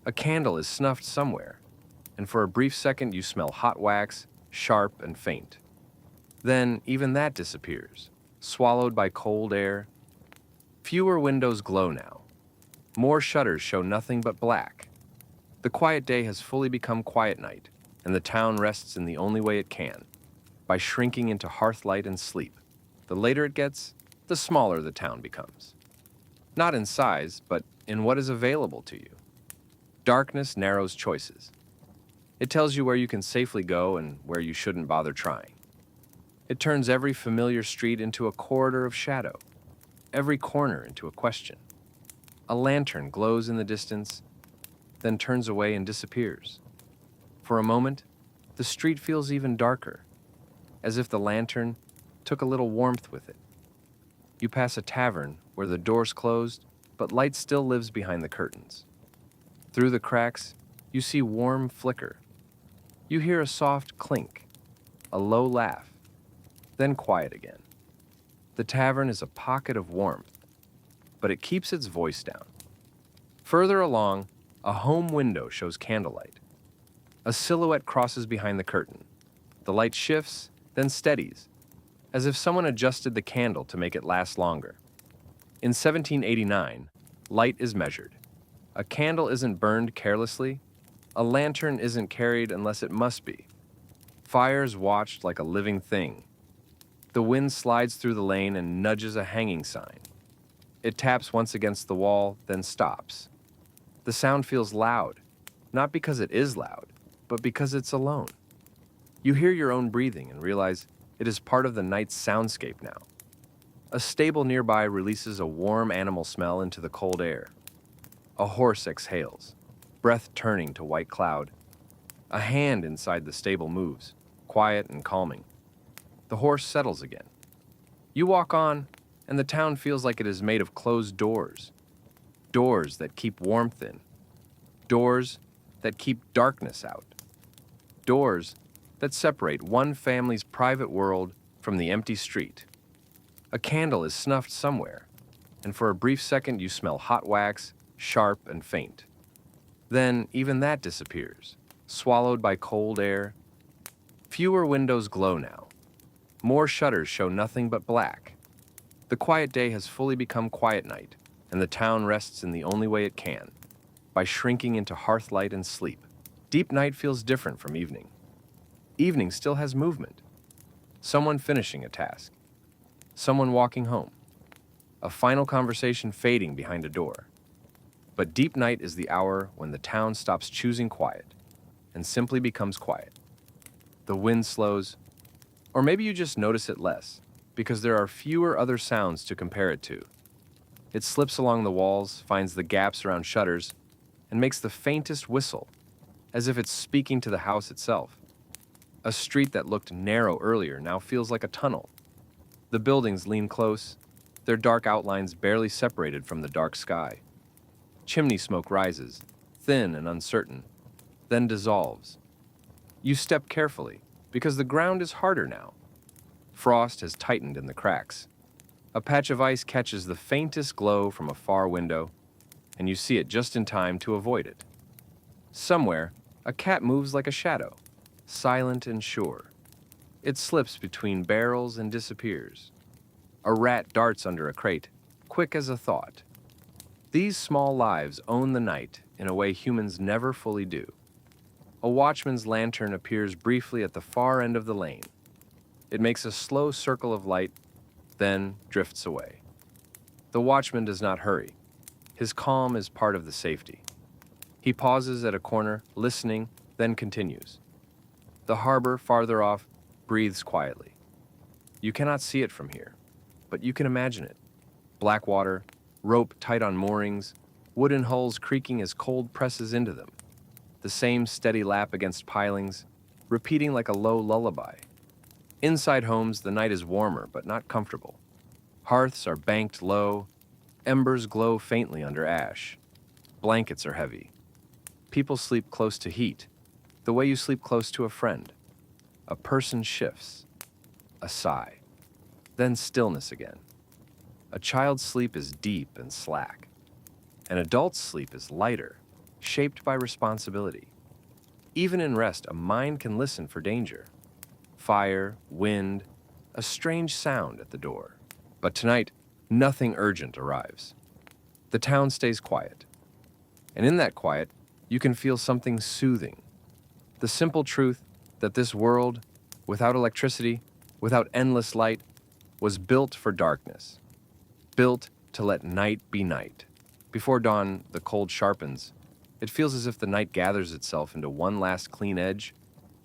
A candle is snuffed somewhere, and for a brief second you smell hot wax, sharp and faint. Then even that disappears, swallowed by cold air. Fewer windows glow now. More shutters show nothing but black. The quiet day has fully become quiet night, and the town rests in the only way it can, by shrinking into hearthlight and sleep. The later it gets, the smaller the town becomes. Not in size, but in what is available to you. Darkness narrows choices. It tells you where you can safely go and where you shouldn't bother trying. It turns every familiar street into a corridor of shadow, every corner into a question. A lantern glows in the distance, then turns away and disappears. For a moment, the street feels even darker, as if the lantern took a little warmth with it. You pass a tavern where the door's closed, but light still lives behind the curtains. Through the cracks, you see warm flicker. You hear a soft clink, a low laugh, then quiet again. The tavern is a pocket of warmth, but it keeps its voice down. Further along, a home window shows candlelight. A silhouette crosses behind the curtain. The light shifts, then steadies, as if someone adjusted the candle to make it last longer. In 1789, light is measured. A candle isn't burned carelessly. A lantern isn't carried unless it must be. Fire's watched like a living thing. The wind slides through the lane and nudges a hanging sign. It taps once against the wall, then stops. The sound feels loud, not because it is loud, but because it's alone. You hear your own breathing and realize it is part of the night's soundscape now. A stable nearby releases a warm animal smell into the cold air. A horse exhales, breath turning to white cloud. A hand inside the stable moves, quiet and calming. The horse settles again. You walk on, and the town feels like it is made of closed doors. Doors that keep warmth in. Doors that keep darkness out. Doors that separate one family's private world from the empty street. A candle is snuffed somewhere, and for a brief second you smell hot wax, sharp and faint. Then even that disappears, swallowed by cold air. Fewer windows glow now. More shutters show nothing but black. The quiet day has fully become quiet night, and the town rests in the only way it can, by shrinking into hearthlight and sleep. Deep night feels different from evening. Evening still has movement. Someone finishing a task. Someone walking home. A final conversation fading behind a door. But deep night is the hour when the town stops choosing quiet and simply becomes quiet. The wind slows, or maybe you just notice it less, because there are fewer other sounds to compare it to. It slips along the walls, finds the gaps around shutters, and makes the faintest whistle, as if it's speaking to the house itself. A street that looked narrow earlier now feels like a tunnel. The buildings lean close, their dark outlines barely separated from the dark sky. Chimney smoke rises, thin and uncertain, then dissolves. You step carefully, because the ground is harder now. Frost has tightened in the cracks. A patch of ice catches the faintest glow from a far window, and you see it just in time to avoid it. Somewhere, a cat moves like a shadow, silent and sure. It slips between barrels and disappears. A rat darts under a crate, quick as a thought. These small lives own the night in a way humans never fully do. A watchman's lantern appears briefly at the far end of the lane. It makes a slow circle of light, then drifts away. The watchman does not hurry. His calm is part of the safety. He pauses at a corner, listening, then continues. The harbor, farther off, breathes quietly. You cannot see it from here, but you can imagine it. Black water, rope tight on moorings, wooden hulls creaking as cold presses into them. The same steady lap against pilings, repeating like a low lullaby. Inside homes, the night is warmer but not comfortable. Hearths are banked low, embers glow faintly under ash. Blankets are heavy. People sleep close to heat, the way you sleep close to a friend. A person shifts. A sigh. Then stillness again. A child's sleep is deep and slack. An adult's sleep is lighter, shaped by responsibility. Even in rest, a mind can listen for danger. Fire, wind, a strange sound at the door. But tonight, nothing urgent arrives. The town stays quiet. And in that quiet, you can feel something soothing. The simple truth that this world, without electricity, without endless light, was built for darkness. Built to let night be night. Before dawn, the cold sharpens. It feels as if the night gathers itself into one last clean edge,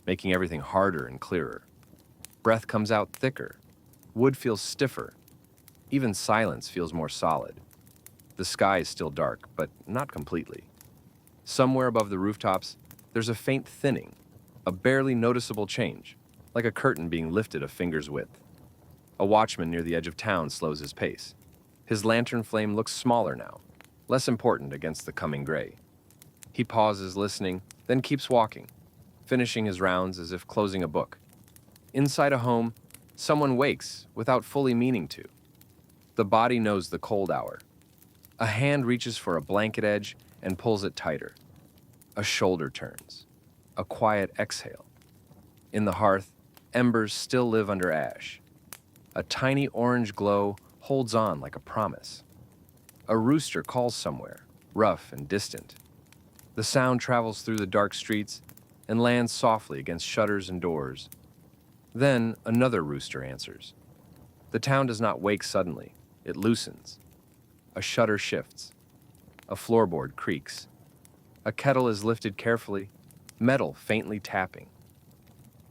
making everything harder and clearer. Breath comes out thicker. Wood feels stiffer. Even silence feels more solid. The sky is still dark, but not completely. Somewhere above the rooftops, there's a faint thinning, a barely noticeable change, like a curtain being lifted a finger's width. A watchman near the edge of town slows his pace. His lantern flame looks smaller now, less important against the coming gray. He pauses, listening, then keeps walking, finishing his rounds as if closing a book. Inside a home, someone wakes without fully meaning to. The body knows the cold hour. A hand reaches for a blanket edge and pulls it tighter. A shoulder turns. A quiet exhale. In the hearth, embers still live under ash. A tiny orange glow holds on like a promise. A rooster calls somewhere, rough and distant. The sound travels through the dark streets and lands softly against shutters and doors. Then another rooster answers. The town does not wake suddenly. It loosens. A shutter shifts. A floorboard creaks. A kettle is lifted carefully, metal faintly tapping.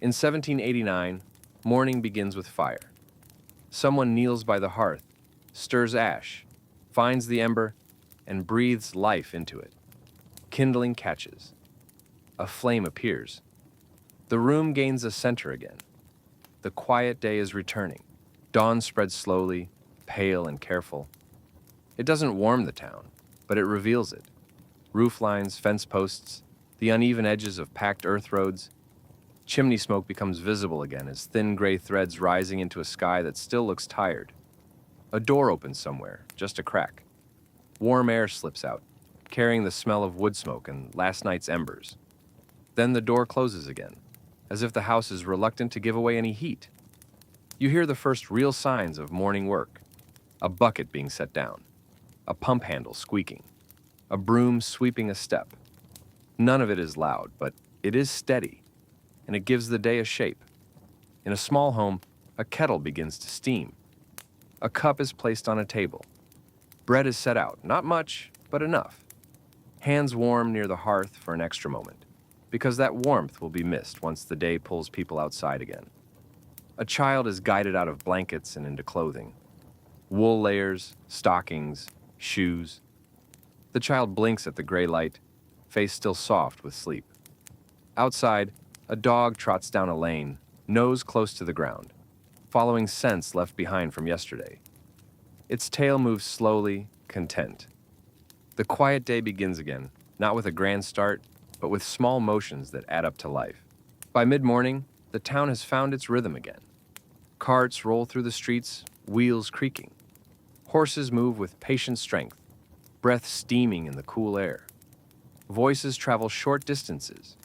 In 1789, morning begins with fire. Someone kneels by the hearth, stirs ash, finds the ember, and breathes life into it. Kindling catches. A flame appears. The room gains a center again. The quiet day is returning. Dawn spreads slowly, pale and careful. It doesn't warm the town, but it reveals it. Roof lines, fence posts, the uneven edges of packed earth roads. Chimney smoke becomes visible again as thin gray threads rising into a sky that still looks tired. A door opens somewhere, just a crack. Warm air slips out, carrying the smell of wood smoke and last night's embers. Then the door closes again, as if the house is reluctant to give away any heat. You hear the first real signs of morning work. A bucket being set down, a pump handle squeaking, a broom sweeping a step. None of it is loud, but it is steady, and it gives the day a shape. In a small home, a kettle begins to steam. A cup is placed on a table. Bread is set out, not much, but enough. Hands warm near the hearth for an extra moment, because that warmth will be missed once the day pulls people outside again. A child is guided out of blankets and into clothing. Wool layers, stockings, shoes. The child blinks at the gray light, face still soft with sleep. Outside, a dog trots down a lane, nose close to the ground, following scents left behind from yesterday. Its tail moves slowly, content. The quiet day begins again, not with a grand start, but with small motions that add up to life. By mid-morning, the town has found its rhythm again. Carts roll through the streets, wheels creaking. Horses move with patient strength, breath steaming in the cool air. Voices travel short distances.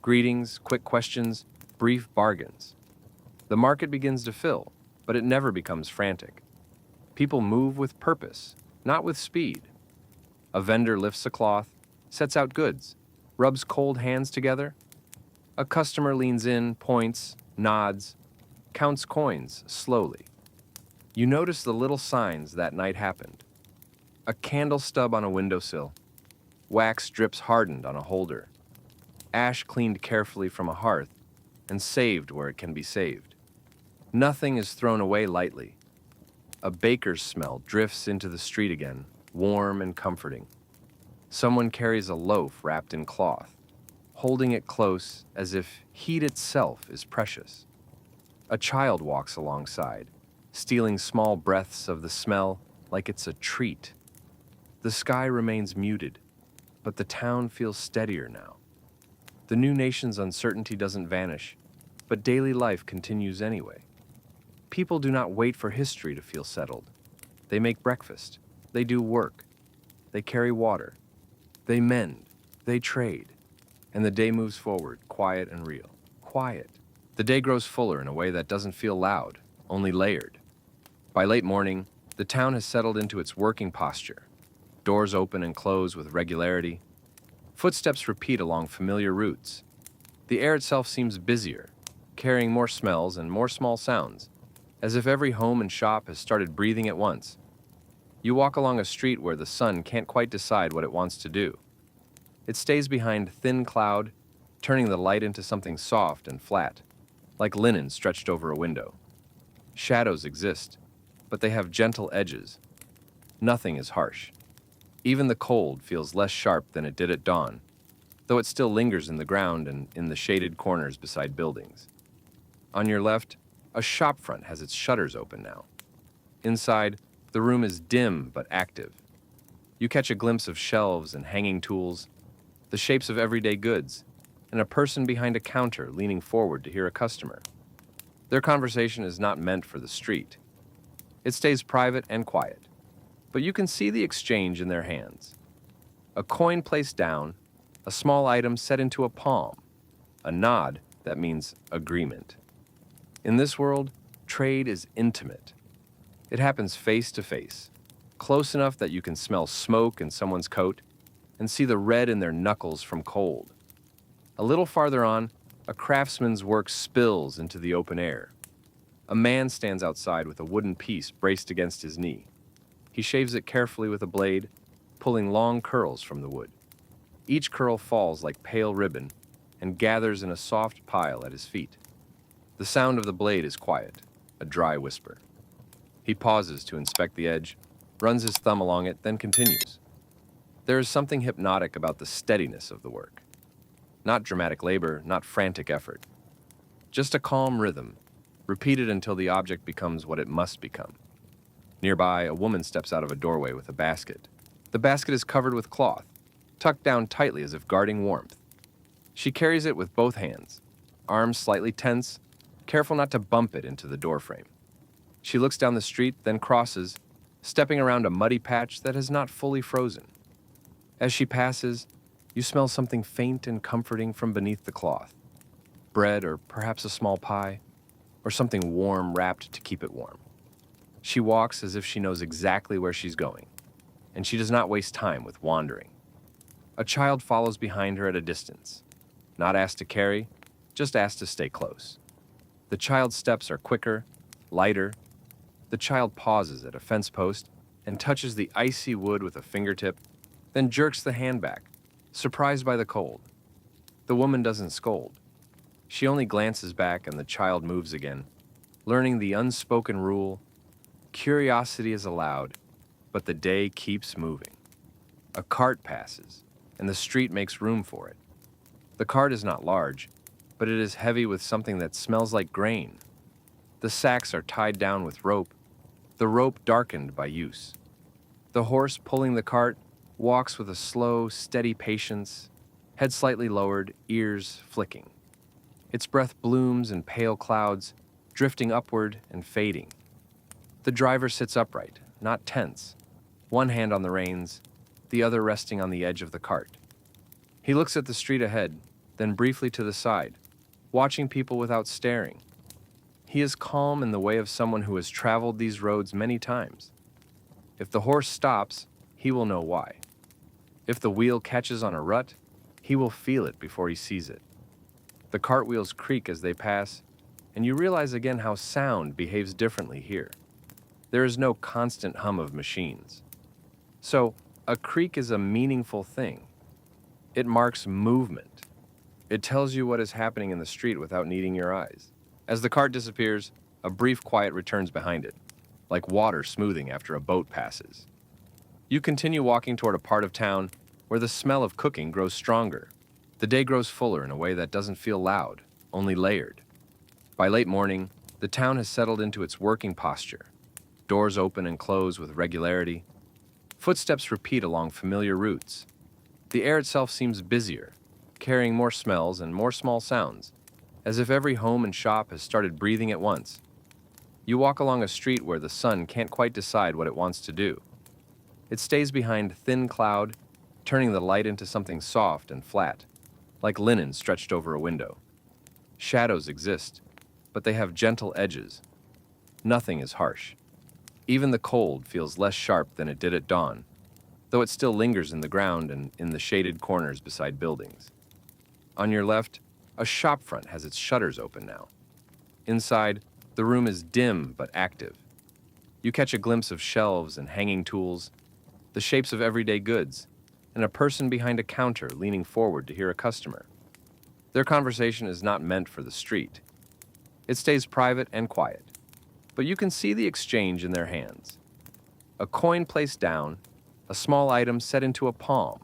Greetings, quick questions, brief bargains. The market begins to fill, but it never becomes frantic. People move with purpose, not with speed. A vendor lifts a cloth, sets out goods, rubs cold hands together. A customer leans in, points, nods, counts coins slowly. You notice the little signs that night happened. A candle stub on a windowsill. Wax drips hardened on a holder. Ash cleaned carefully from a hearth and saved where it can be saved. Nothing is thrown away lightly. A baker's smell drifts into the street again, warm and comforting. Someone carries a loaf wrapped in cloth, holding it close as if heat itself is precious. A child walks alongside, stealing small breaths of the smell like it's a treat. The sky remains muted, but the town feels steadier now. The new nation's uncertainty doesn't vanish, but daily life continues anyway. People do not wait for history to feel settled. They make breakfast, they do work, they carry water, they mend, they trade, and the day moves forward, quiet and real. Quiet. The day grows fuller in a way that doesn't feel loud, only layered. By late morning, the town has settled into its working posture. Doors open and close with regularity. Footsteps repeat along familiar routes. The air itself seems busier, carrying more smells and more small sounds, as if every home and shop has started breathing at once. You walk along a street where the sun can't quite decide what it wants to do. It stays behind thin cloud, turning the light into something soft and flat, like linen stretched over a window. Shadows exist, but they have gentle edges. Nothing is harsh. Even the cold feels less sharp than it did at dawn, though it still lingers in the ground and in the shaded corners beside buildings. On your left, a shop front has its shutters open now. Inside, the room is dim but active. You catch a glimpse of shelves and hanging tools, the shapes of everyday goods, and a person behind a counter leaning forward to hear a customer. Their conversation is not meant for the street. It stays private and quiet, but you can see the exchange in their hands. A coin placed down, a small item set into a palm, a nod that means agreement. In this world, trade is intimate. It happens face to face, close enough that you can smell smoke in someone's coat and see the red in their knuckles from cold. A little farther on, a craftsman's work spills into the open air. A man stands outside with a wooden piece braced against his knee. He shaves it carefully with a blade, pulling long curls from the wood. Each curl falls like pale ribbon and gathers in a soft pile at his feet. The sound of the blade is quiet, a dry whisper. He pauses to inspect the edge, runs his thumb along it, then continues. There is something hypnotic about the steadiness of the work. Not dramatic labor, not frantic effort. Just a calm rhythm, repeated until the object becomes what it must become. Nearby, a woman steps out of a doorway with a basket. The basket is covered with cloth, tucked down tightly as if guarding warmth. She carries it with both hands, arms slightly tense, careful not to bump it into the doorframe. She looks down the street, then crosses, stepping around a muddy patch that has not fully frozen. As she passes, you smell something faint and comforting from beneath the cloth. Bread, or perhaps a small pie, or something warm wrapped to keep it warm. She walks as if she knows exactly where she's going, and she does not waste time with wandering. A child follows behind her at a distance, not asked to carry, just asked to stay close. The child's steps are quicker, lighter. The child pauses at a fence post and touches the icy wood with a fingertip, then jerks the hand back, surprised by the cold. The woman doesn't scold. She only glances back and the child moves again, learning the unspoken rule: curiosity is allowed, but the day keeps moving. A cart passes, and the street makes room for it. The cart is not large, but it is heavy with something that smells like grain. The sacks are tied down with rope, the rope darkened by use. The horse pulling the cart walks with a slow, steady patience, head slightly lowered, ears flicking. Its breath blooms in pale clouds, drifting upward and fading. The driver sits upright, not tense, one hand on the reins, the other resting on the edge of the cart. He looks at the street ahead, then briefly to the side, watching people without staring. He is calm in the way of someone who has traveled these roads many times. If the horse stops, he will know why. If the wheel catches on a rut, he will feel it before he sees it. The cartwheels creak as they pass, and you realize again how sound behaves differently here. There is no constant hum of machines. So, a creak is a meaningful thing. It marks movement. It tells you what is happening in the street without needing your eyes. As the cart disappears, a brief quiet returns behind it, like water smoothing after a boat passes. You continue walking toward a part of town where the smell of cooking grows stronger. The day grows fuller in a way that doesn't feel loud, only layered. By late morning, the town has settled into its working posture. Doors open and close with regularity. Footsteps repeat along familiar routes. The air itself seems busier, carrying more smells and more small sounds, as if every home and shop has started breathing at once. You walk along a street where the sun can't quite decide what it wants to do. It stays behind thin cloud, turning the light into something soft and flat, like linen stretched over a window. Shadows exist, but they have gentle edges. Nothing is harsh. Even the cold feels less sharp than it did at dawn, though it still lingers in the ground and in the shaded corners beside buildings. On your left, a shop front has its shutters open now. Inside, the room is dim but active. You catch a glimpse of shelves and hanging tools, the shapes of everyday goods, and a person behind a counter leaning forward to hear a customer. Their conversation is not meant for the street. It stays private and quiet, but you can see the exchange in their hands. A coin placed down, a small item set into a palm,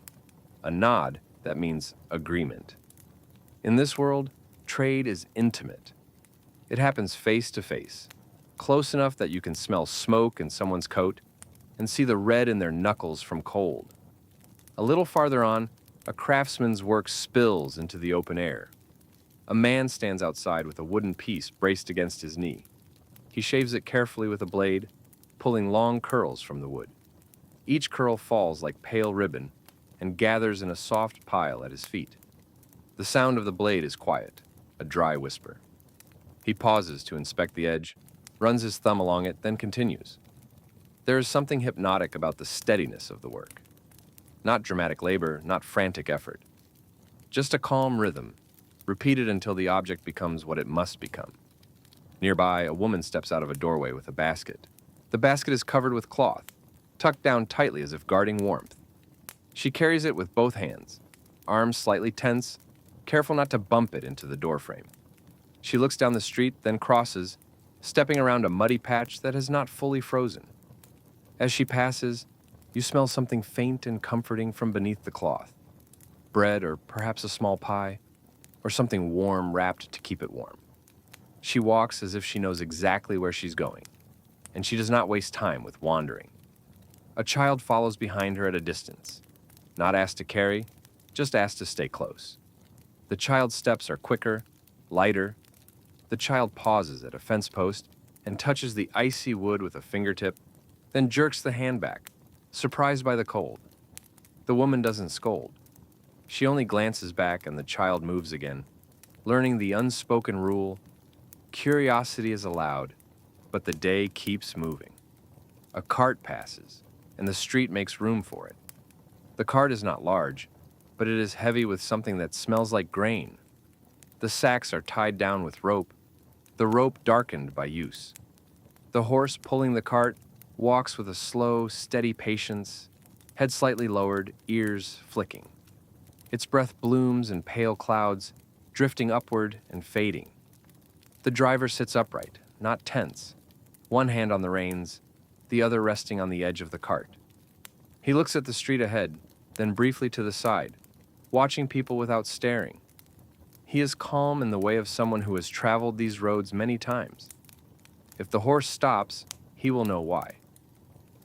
a nod that means agreement. In this world, trade is intimate. It happens face to face, close enough that you can smell smoke in someone's coat and see the red in their knuckles from cold. A little farther on, a craftsman's work spills into the open air. A man stands outside with a wooden piece braced against his knee. He shaves it carefully with a blade, pulling long curls from the wood. Each curl falls like pale ribbon and gathers in a soft pile at his feet. The sound of the blade is quiet, a dry whisper. He pauses to inspect the edge, runs his thumb along it, then continues. There is something hypnotic about the steadiness of the work. Not dramatic labor, not frantic effort. Just a calm rhythm, repeated until the object becomes what it must become. Nearby, a woman steps out of a doorway with a basket. The basket is covered with cloth, tucked down tightly as if guarding warmth. She carries it with both hands, arms slightly tense, careful not to bump it into the doorframe. She looks down the street, then crosses, stepping around a muddy patch that has not fully frozen. As she passes, you smell something faint and comforting from beneath the cloth. Bread, or perhaps a small pie, or something warm wrapped to keep it warm. She walks as if she knows exactly where she's going, and she does not waste time with wandering. A child follows behind her at a distance, not asked to carry, just asked to stay close. The child's steps are quicker, lighter. The child pauses at a fence post and touches the icy wood with a fingertip, then jerks the hand back, surprised by the cold. The woman doesn't scold. She only glances back and the child moves again, learning the unspoken rule: curiosity is allowed, but the day keeps moving. A cart passes, and the street makes room for it. The cart is not large, but it is heavy with something that smells like grain. The sacks are tied down with rope, the rope darkened by use. The horse pulling the cart walks with a slow, steady patience, head slightly lowered, ears flicking. Its breath blooms in pale clouds, drifting upward and fading. The driver sits upright, not tense, one hand on the reins, the other resting on the edge of the cart. He looks at the street ahead, then briefly to the side, watching people without staring. He is calm in the way of someone who has traveled these roads many times. If the horse stops, he will know why.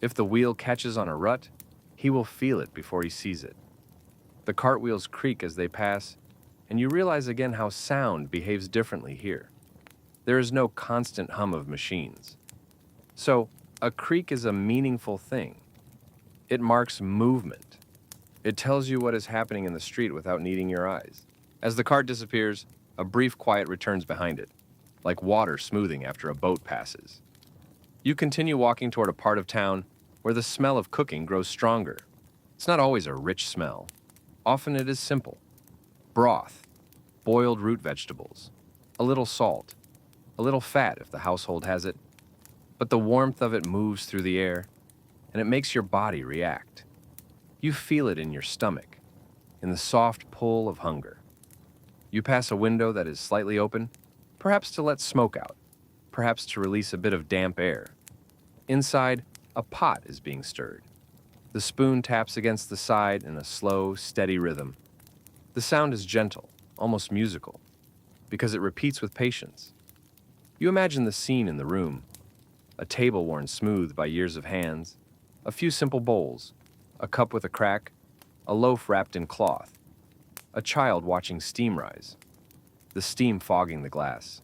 If the wheel catches on a rut, he will feel it before he sees it. The cartwheels creak as they pass, and you realize again how sound behaves differently here. There is no constant hum of machines. So, a creak is a meaningful thing. It marks movement. It tells you what is happening in the street without needing your eyes. As the cart disappears, a brief quiet returns behind it, like water smoothing after a boat passes. You continue walking toward a part of town where the smell of cooking grows stronger. It's not always a rich smell. Often it is simple. Broth, boiled root vegetables, a little salt, a little fat if the household has it. But the warmth of it moves through the air, and it makes your body react. You feel it in your stomach, in the soft pull of hunger. You pass a window that is slightly open, perhaps to let smoke out, perhaps to release a bit of damp air. Inside, a pot is being stirred. The spoon taps against the side in a slow, steady rhythm. The sound is gentle, almost musical, because it repeats with patience. You imagine the scene in the room: a table worn smooth by years of hands, a few simple bowls, a cup with a crack, a loaf wrapped in cloth, a child watching steam rise, the steam fogging the glass,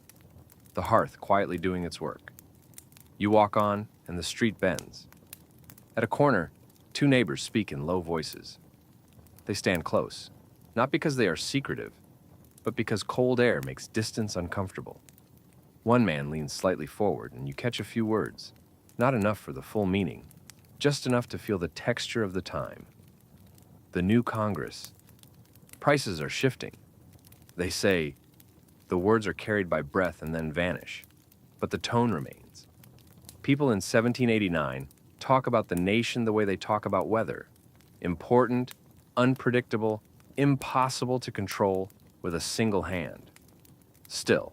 the hearth quietly doing its work. You walk on, and the street bends. At a corner, two neighbors speak in low voices. They stand close, not because they are secretive, but because cold air makes distance uncomfortable. One man leans slightly forward, and you catch a few words, not enough for the full meaning, just enough to feel the texture of the time. The new Congress. Prices are shifting. They say, the words are carried by breath and then vanish, but the tone remains. People in 1789 talk about the nation the way they talk about weather: important, unpredictable, impossible to control with a single hand. Still,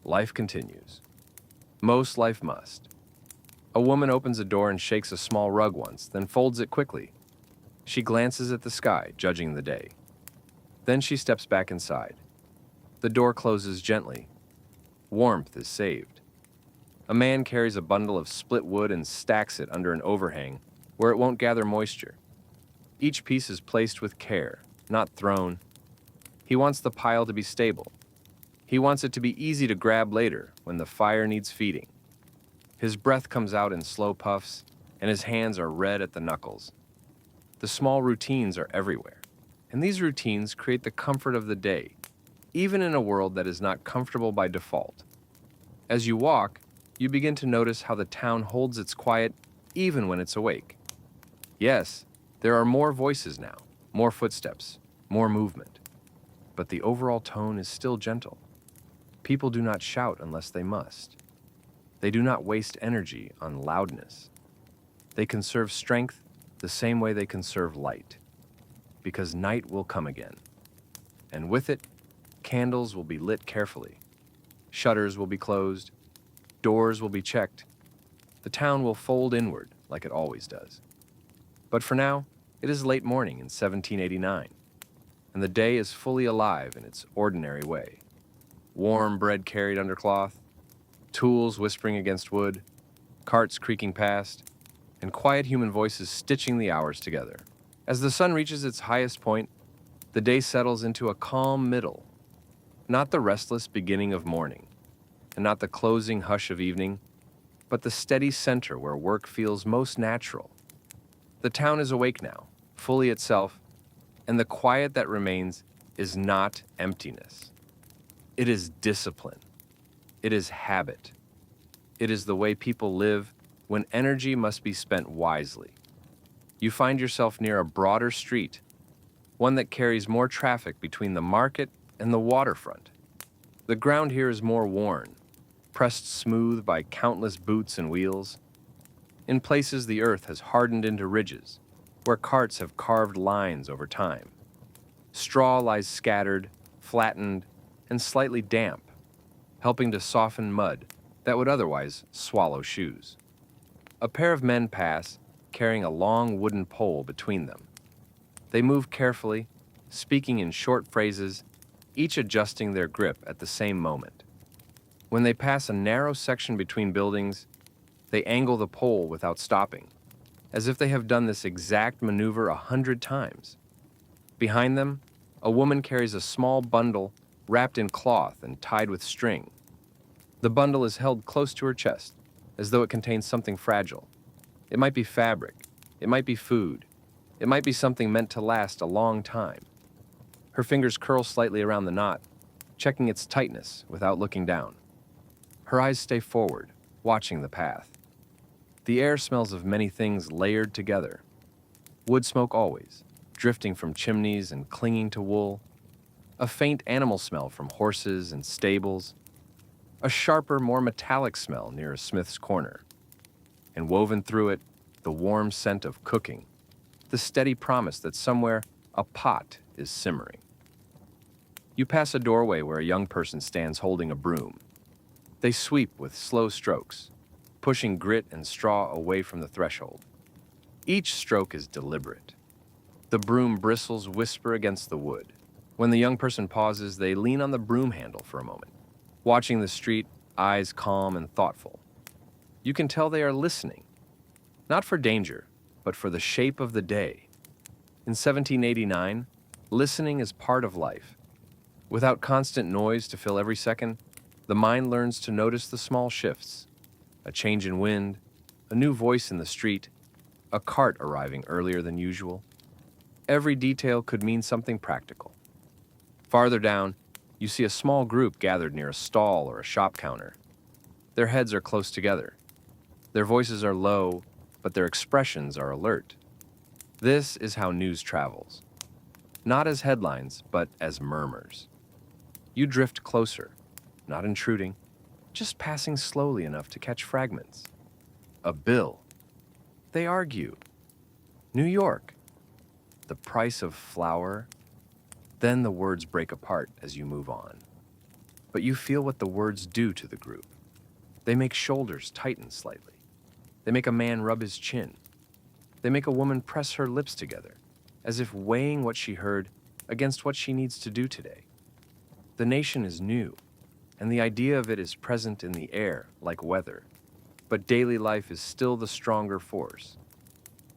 life continues. Most life must. A woman opens a door and shakes a small rug once, then folds it quickly. She glances at the sky, judging the day. Then she steps back inside. The door closes gently. Warmth is saved. A man carries a bundle of split wood and stacks it under an overhang where it won't gather moisture. Each piece is placed with care, not thrown. He wants the pile to be stable. He wants it to be easy to grab later when the fire needs feeding. His breath comes out in slow puffs, and his hands are red at the knuckles. The small routines are everywhere, and these routines create the comfort of the day, even in a world that is not comfortable by default. As you walk, you begin to notice how the town holds its quiet even when it's awake. Yes, there are more voices now, more footsteps, more movement, but the overall tone is still gentle. People do not shout unless they must. They do not waste energy on loudness. They conserve strength the same way they conserve light, because night will come again. And with it, candles will be lit carefully. Shutters will be closed. Doors will be checked. The town will fold inward like it always does. But for now, it is late morning in 1789, and the day is fully alive in its ordinary way. Warm bread carried under cloth, tools whispering against wood, carts creaking past, and quiet human voices stitching the hours together. As the sun reaches its highest point, the day settles into a calm middle, not the restless beginning of morning, and not the closing hush of evening, but the steady center where work feels most natural. The town is awake now, fully itself, and the quiet that remains is not emptiness. It is discipline. It is habit. It is the way people live when energy must be spent wisely. You find yourself near a broader street, one that carries more traffic between the market and the waterfront. The ground here is more worn, pressed smooth by countless boots and wheels. In places, the earth has hardened into ridges, where carts have carved lines over time. Straw lies scattered, flattened, and slightly damp, helping to soften mud that would otherwise swallow shoes. A pair of men pass, carrying a long wooden pole between them. They move carefully, speaking in short phrases, each adjusting their grip at the same moment. When they pass a narrow section between buildings, they angle the pole without stopping, as if they have done this exact maneuver 100 times. Behind them, a woman carries a small bundle wrapped in cloth and tied with string. The bundle is held close to her chest, as though it contains something fragile. It might be fabric, it might be food, it might be something meant to last a long time. Her fingers curl slightly around the knot, checking its tightness without looking down. Her eyes stay forward, watching the path. The air smells of many things layered together. Wood smoke always, drifting from chimneys and clinging to wool. A faint animal smell from horses and stables. A sharper, more metallic smell near a smith's corner. And woven through it, the warm scent of cooking, the steady promise that somewhere a pot is simmering. You pass a doorway where a young person stands holding a broom. They sweep with slow strokes, pushing grit and straw away from the threshold. Each stroke is deliberate. The broom bristles whisper against the wood. When the young person pauses, they lean on the broom handle for a moment, watching the street, eyes calm and thoughtful. You can tell they are listening, not for danger, but for the shape of the day. In 1789, listening is part of life. Without constant noise to fill every second, the mind learns to notice the small shifts. A change in wind, a new voice in the street, a cart arriving earlier than usual. Every detail could mean something practical. Farther down, you see a small group gathered near a stall or a shop counter. Their heads are close together. Their voices are low, but their expressions are alert. This is how news travels. Not as headlines, but as murmurs. You drift closer, not intruding, just passing slowly enough to catch fragments. A bill. They argue. New York. The price of flour. Then the words break apart as you move on. But you feel what the words do to the group. They make shoulders tighten slightly. They make a man rub his chin. They make a woman press her lips together, as if weighing what she heard against what she needs to do today. The nation is new, and the idea of it is present in the air like weather, but daily life is still the stronger force.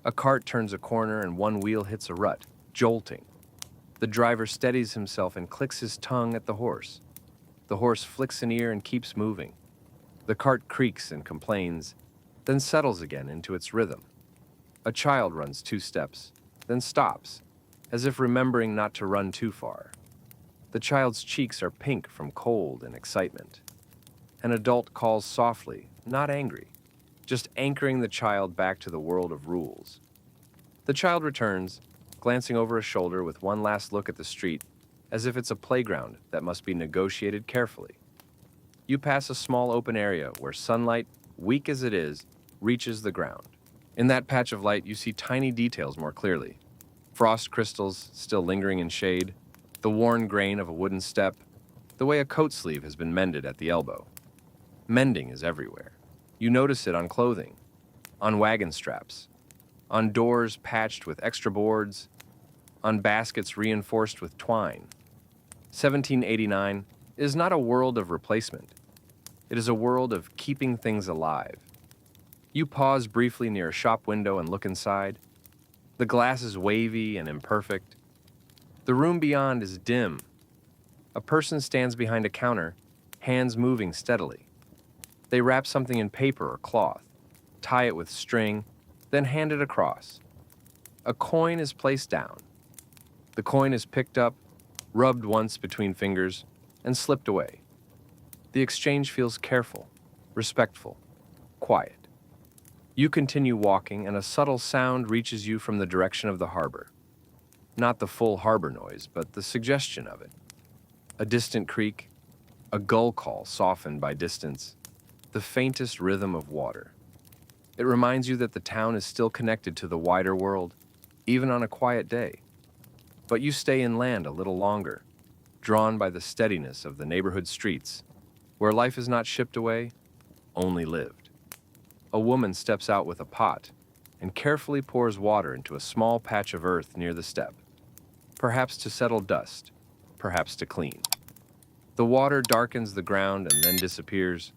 A cart turns a corner and one wheel hits a rut, jolting. The driver steadies himself and clicks his tongue at the horse. The horse flicks an ear and keeps moving. The cart creaks and complains, then settles again into its rhythm. A child runs 2 steps, then stops, as if remembering not to run too far. The child's cheeks are pink from cold and excitement. An adult calls softly, not angry, just anchoring the child back to the world of rules. The child returns, glancing over a shoulder with one last look at the street, as if it's a playground that must be negotiated carefully. You pass a small open area where sunlight, weak as it is, reaches the ground. In that patch of light, you see tiny details more clearly. Frost crystals still lingering in shade, the worn grain of a wooden step, the way a coat sleeve has been mended at the elbow. Mending is everywhere. You notice it on clothing, on wagon straps, on doors patched with extra boards, on baskets reinforced with twine. 1789 is not a world of replacement. It is a world of keeping things alive. You pause briefly near a shop window and look inside. The glass is wavy and imperfect. The room beyond is dim. A person stands behind a counter, hands moving steadily. They wrap something in paper or cloth, tie it with string, then hand it across. A coin is placed down. The coin is picked up, rubbed once between fingers, and slipped away. The exchange feels careful, respectful, quiet. You continue walking, and a subtle sound reaches you from the direction of the harbor. Not the full harbor noise, but the suggestion of it. A distant creak, a gull call softened by distance, the faintest rhythm of water. It reminds you that the town is still connected to the wider world, even on a quiet day. But you stay inland a little longer, drawn by the steadiness of the neighborhood streets, where life is not shipped away, only lived. A woman steps out with a pot and carefully pours water into a small patch of earth near the step, perhaps to settle dust, perhaps to clean. The water darkens the ground and then disappears.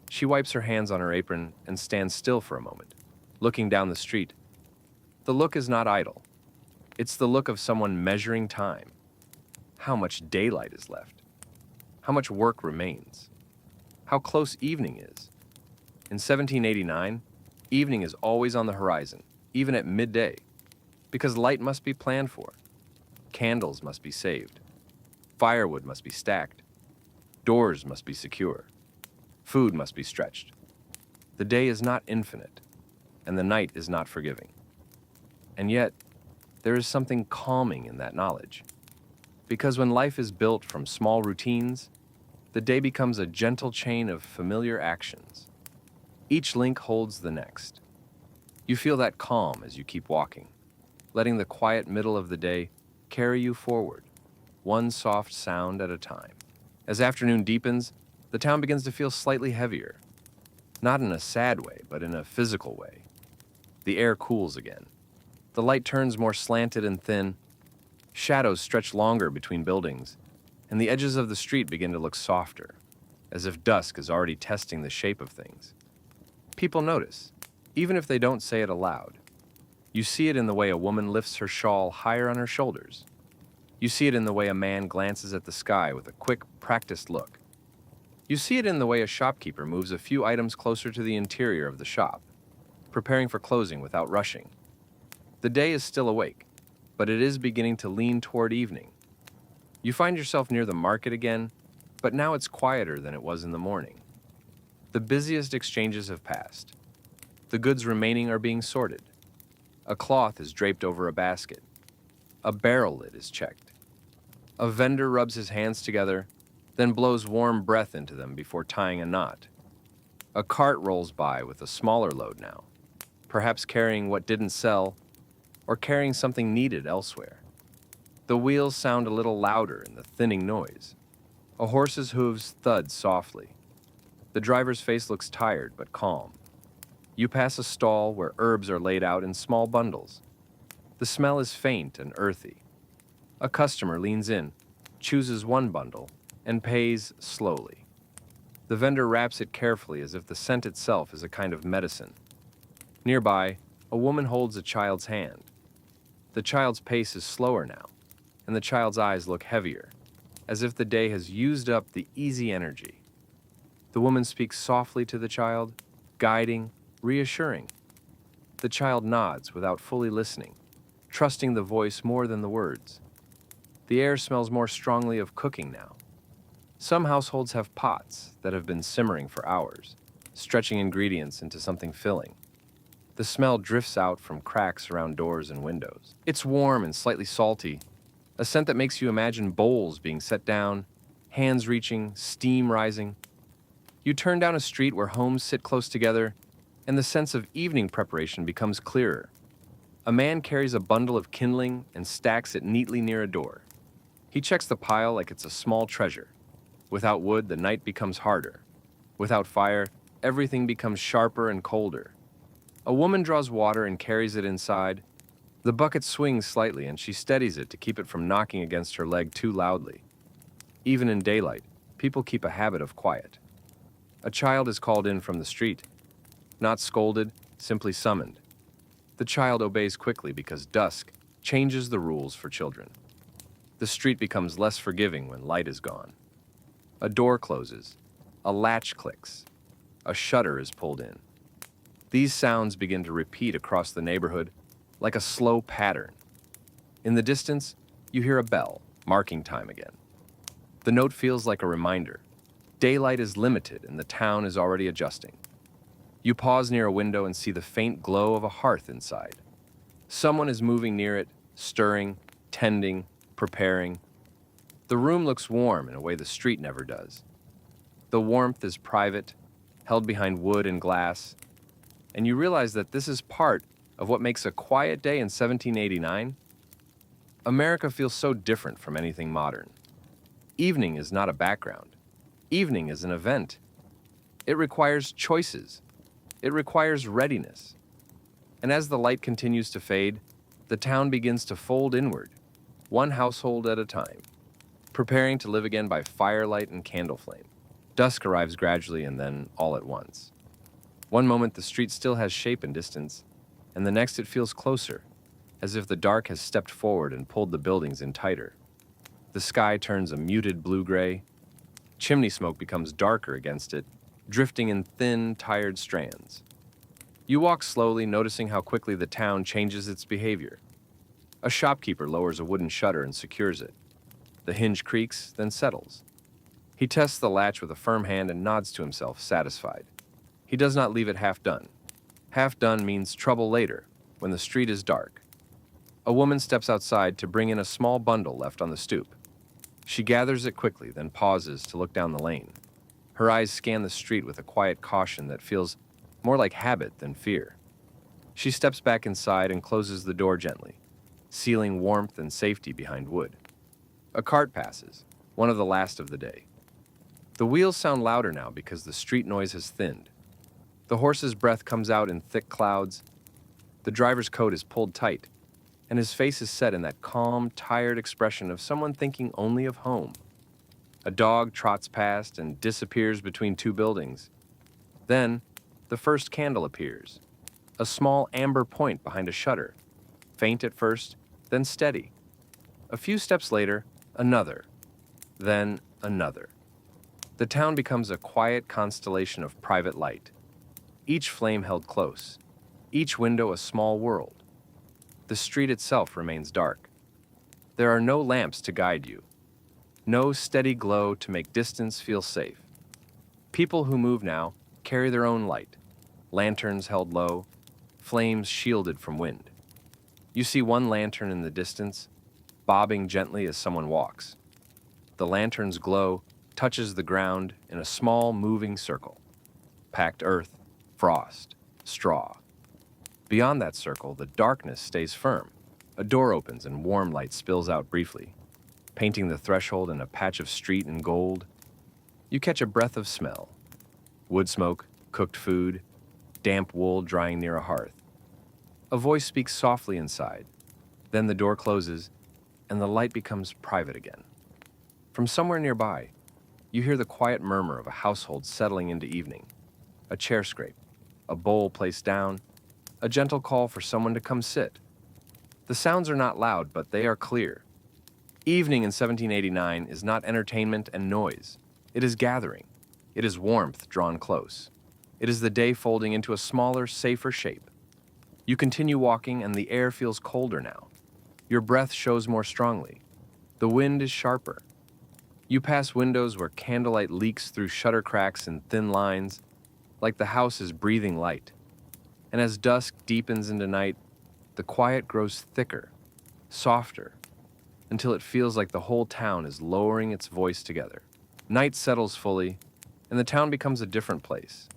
She wipes her hands on her apron and stands still for a moment, looking down the street. The look is not idle. It's the look of someone measuring time. How much daylight is left? How much work remains? How close evening is? In 1789, evening is always on the horizon, even at midday, because light must be planned for. Candles must be saved. Firewood must be stacked. Doors must be secure. Food must be stretched. The day is not infinite, and the night is not forgiving. And yet, there is something calming in that knowledge. Because when life is built from small routines, the day becomes a gentle chain of familiar actions. Each link holds the next. You feel that calm as you keep walking, letting the quiet middle of the day carry you forward, one soft sound at a time. As afternoon deepens, the town begins to feel slightly heavier. Not in a sad way, but in a physical way. The air cools again. The light turns more slanted and thin. Shadows stretch longer between buildings, and the edges of the street begin to look softer, as if dusk is already testing the shape of things. People notice, even if they don't say it aloud. You see it in the way a woman lifts her shawl higher on her shoulders. You see it in the way a man glances at the sky with a quick, practiced look. You see it in the way a shopkeeper moves a few items closer to the interior of the shop, preparing for closing without rushing. The day is still awake, but it is beginning to lean toward evening. You find yourself near the market again, but now it's quieter than it was in the morning. The busiest exchanges have passed. The goods remaining are being sorted. A cloth is draped over a basket. A barrel lid is checked. A vendor rubs his hands together, then blows warm breath into them before tying a knot. A cart rolls by with a smaller load now, perhaps carrying what didn't sell or carrying something needed elsewhere. The wheels sound a little louder in the thinning noise. A horse's hooves thud softly. The driver's face looks tired but calm. You pass a stall where herbs are laid out in small bundles. The smell is faint and earthy. A customer leans in, chooses one bundle, and pays slowly. The vendor wraps it carefully as if the scent itself is a kind of medicine. Nearby, a woman holds a child's hand. The child's pace is slower now, and the child's eyes look heavier, as if the day has used up the easy energy. The woman speaks softly to the child, guiding, reassuring. The child nods without fully listening, trusting the voice more than the words. The air smells more strongly of cooking now. Some households have pots that have been simmering for hours, stretching ingredients into something filling. The smell drifts out from cracks around doors and windows. It's warm and slightly salty, a scent that makes you imagine bowls being set down, hands reaching, steam rising. You turn down a street where homes sit close together, and the sense of evening preparation becomes clearer. A man carries a bundle of kindling and stacks it neatly near a door. He checks the pile like it's a small treasure. Without wood, the night becomes harder. Without fire, everything becomes sharper and colder. A woman draws water and carries it inside. The bucket swings slightly and she steadies it to keep it from knocking against her leg too loudly. Even in daylight, people keep a habit of quiet. A child is called in from the street. Not scolded, simply summoned. The child obeys quickly because dusk changes the rules for children. The street becomes less forgiving when light is gone. A door closes. A latch clicks. A shutter is pulled in. These sounds begin to repeat across the neighborhood like a slow pattern. In the distance, you hear a bell, marking time again. The note feels like a reminder. Daylight is limited and the town is already adjusting. You pause near a window and see the faint glow of a hearth inside. Someone is moving near it, stirring, tending, preparing. The room looks warm in a way the street never does. The warmth is private, held behind wood and glass, and you realize that this is part of what makes a quiet day in 1789. America feels so different from anything modern. Evening is not a background. Evening is an event. It requires choices. It requires readiness. And as the light continues to fade, the town begins to fold inward, one household at a time, preparing to live again by firelight and candle flame. Dusk arrives gradually and then all at once. One moment the street still has shape and distance, and the next it feels closer, as if the dark has stepped forward and pulled the buildings in tighter. The sky turns a muted blue-gray. Chimney smoke becomes darker against it, drifting in thin, tired strands. You walk slowly, noticing how quickly the town changes its behavior. A shopkeeper lowers a wooden shutter and secures it. The hinge creaks, then settles. He tests the latch with a firm hand and nods to himself, satisfied. He does not leave it half done. Half done means trouble later, when the street is dark. A woman steps outside to bring in a small bundle left on the stoop. She gathers it quickly, then pauses to look down the lane. Her eyes scan the street with a quiet caution that feels more like habit than fear. She steps back inside and closes the door gently, sealing warmth and safety behind wood. A cart passes, one of the last of the day. The wheels sound louder now because the street noise has thinned. The horse's breath comes out in thick clouds. The driver's coat is pulled tight, and his face is set in that calm, tired expression of someone thinking only of home. A dog trots past and disappears between two buildings. Then, the first candle appears, a small amber point behind a shutter, faint at first, then steady. A few steps later, another, then another. The town becomes a quiet constellation of private light, each flame held close, each window a small world. The street itself remains dark. There are no lamps to guide you, no steady glow to make distance feel safe. People who move now carry their own light, lanterns held low, flames shielded from wind. You see one lantern in the distance, bobbing gently as someone walks. The lantern's glow touches the ground in a small moving circle. Packed earth, frost, straw. Beyond that circle, the darkness stays firm. A door opens and warm light spills out briefly, painting the threshold in a patch of street in gold. You catch a breath of smell. Wood smoke, cooked food, damp wool drying near a hearth. A voice speaks softly inside. Then the door closes, and the light becomes private again. From somewhere nearby, you hear the quiet murmur of a household settling into evening. A chair scrape, a bowl placed down, a gentle call for someone to come sit. The sounds are not loud, but they are clear. Evening in 1789 is not entertainment and noise. It is gathering. It is warmth drawn close. It is the day folding into a smaller, safer shape. You continue walking, and the air feels colder now. Your breath shows more strongly. The wind is sharper. You pass windows where candlelight leaks through shutter cracks in thin lines, like the house is breathing light. And as dusk deepens into night, the quiet grows thicker, softer, until it feels like the whole town is lowering its voice together. Night settles fully, and the town becomes a different place.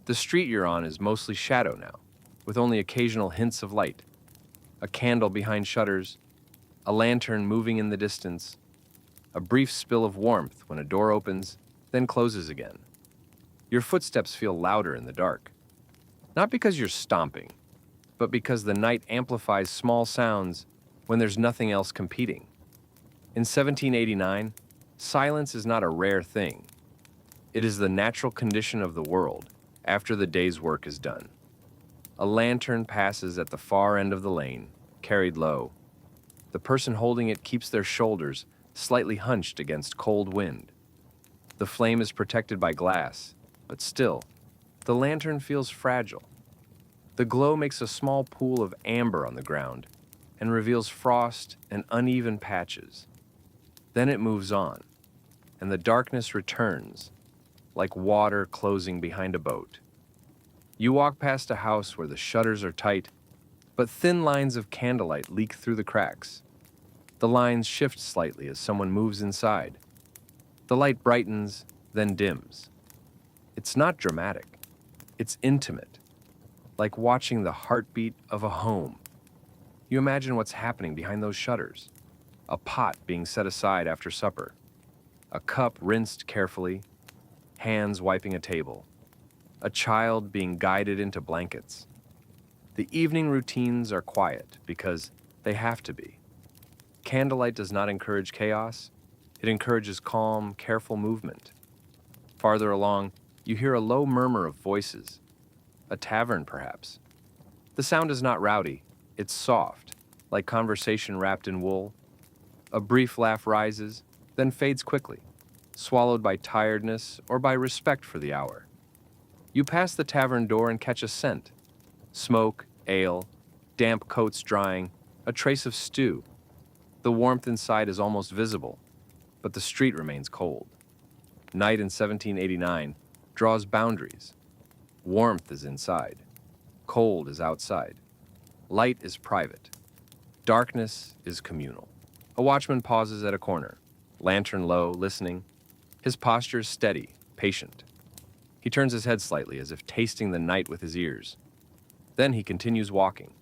The street you're on is mostly shadow now, with only occasional hints of light. A candle behind shutters, a lantern moving in the distance, a brief spill of warmth when a door opens, then closes again. Your footsteps feel louder in the dark. Not because you're stomping, but because the night amplifies small sounds when there's nothing else competing. In 1789, silence is not a rare thing. It is the natural condition of the world after the day's work is done. A lantern passes at the far end of the lane, carried low. The person holding it keeps their shoulders slightly hunched against cold wind. The flame is protected by glass, but still, the lantern feels fragile. The glow makes a small pool of amber on the ground and reveals frost and uneven patches. Then it moves on, and the darkness returns, like water closing behind a boat. You walk past a house where the shutters are tight, but thin lines of candlelight leak through the cracks. The lines shift slightly as someone moves inside. The light brightens, then dims. It's not dramatic. It's intimate, like watching the heartbeat of a home. You imagine what's happening behind those shutters. A pot being set aside after supper. A cup rinsed carefully. Hands wiping a table. A child being guided into blankets. The evening routines are quiet because they have to be. Candlelight does not encourage chaos. It encourages calm, careful movement. Farther along, you hear a low murmur of voices. A tavern, perhaps. The sound is not rowdy. It's soft, like conversation wrapped in wool. A brief laugh rises, then fades quickly, swallowed by tiredness or by respect for the hour. You pass the tavern door and catch a scent. Smoke, ale, damp coats drying, a trace of stew. The warmth inside is almost visible, but the street remains cold. Night in 1789 draws boundaries. Warmth is inside. Cold is outside. Light is private. Darkness is communal. A watchman pauses at a corner, lantern low, listening. His posture is steady, patient. He turns his head slightly as if tasting the night with his ears. Then he continues walking,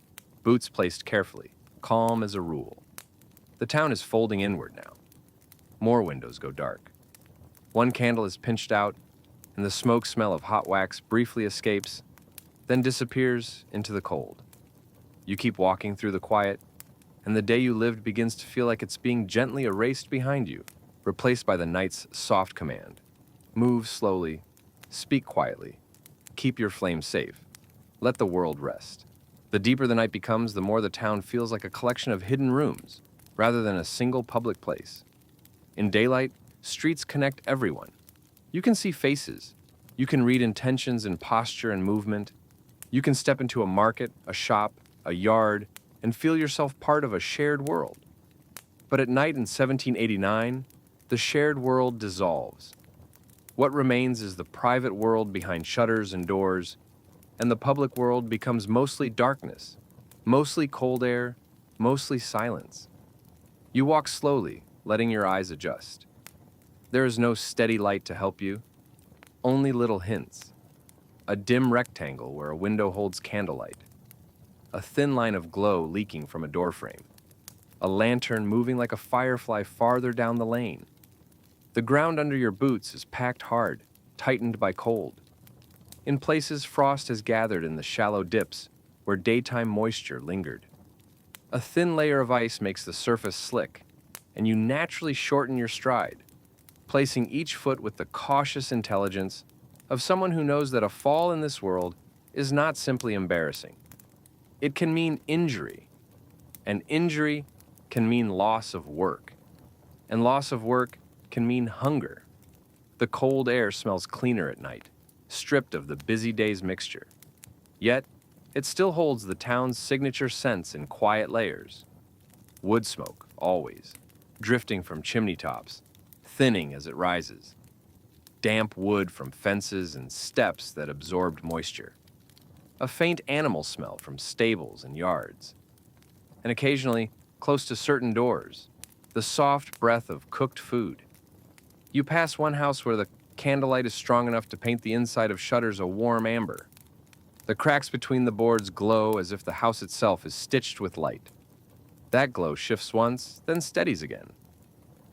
boots placed carefully, calm as a rule. The town is folding inward now. More windows go dark. One candle is pinched out, and the smoke smell of hot wax briefly escapes, then disappears into the cold. You keep walking through the quiet, and the day you lived begins to feel like it's being gently erased behind you, replaced by the night's soft command. Move slowly, speak quietly, keep your flame safe, let the world rest. The deeper the night becomes, the more the town feels like a collection of hidden rooms, rather than a single public place. In daylight, streets connect everyone. You can see faces. You can read intentions in posture and movement. You can step into a market, a shop, a yard, and feel yourself part of a shared world. But at night in 1789, the shared world dissolves. What remains is the private world behind shutters and doors, and the public world becomes mostly darkness, mostly cold air, mostly silence. You walk slowly, letting your eyes adjust. There is no steady light to help you, only little hints. A dim rectangle where a window holds candlelight. A thin line of glow leaking from a doorframe. A lantern moving like a firefly farther down the lane. The ground under your boots is packed hard, tightened by cold. In places, frost has gathered in the shallow dips where daytime moisture lingered. A thin layer of ice makes the surface slick, and you naturally shorten your stride, placing each foot with the cautious intelligence of someone who knows that a fall in this world is not simply embarrassing. It can mean injury, and injury can mean loss of work, and loss of work can mean hunger. The cold air smells cleaner at night, stripped of the busy day's mixture. Yet, it still holds the town's signature scents in quiet layers. Wood smoke, always, drifting from chimney tops, thinning as it rises. Damp wood from fences and steps that absorbed moisture. A faint animal smell from stables and yards. And occasionally, close to certain doors, the soft breath of cooked food. You pass one house where the Candlelight is strong enough to paint the inside of shutters a warm amber. The cracks between the boards glow as if the house itself is stitched with light. That glow shifts once, then steadies again.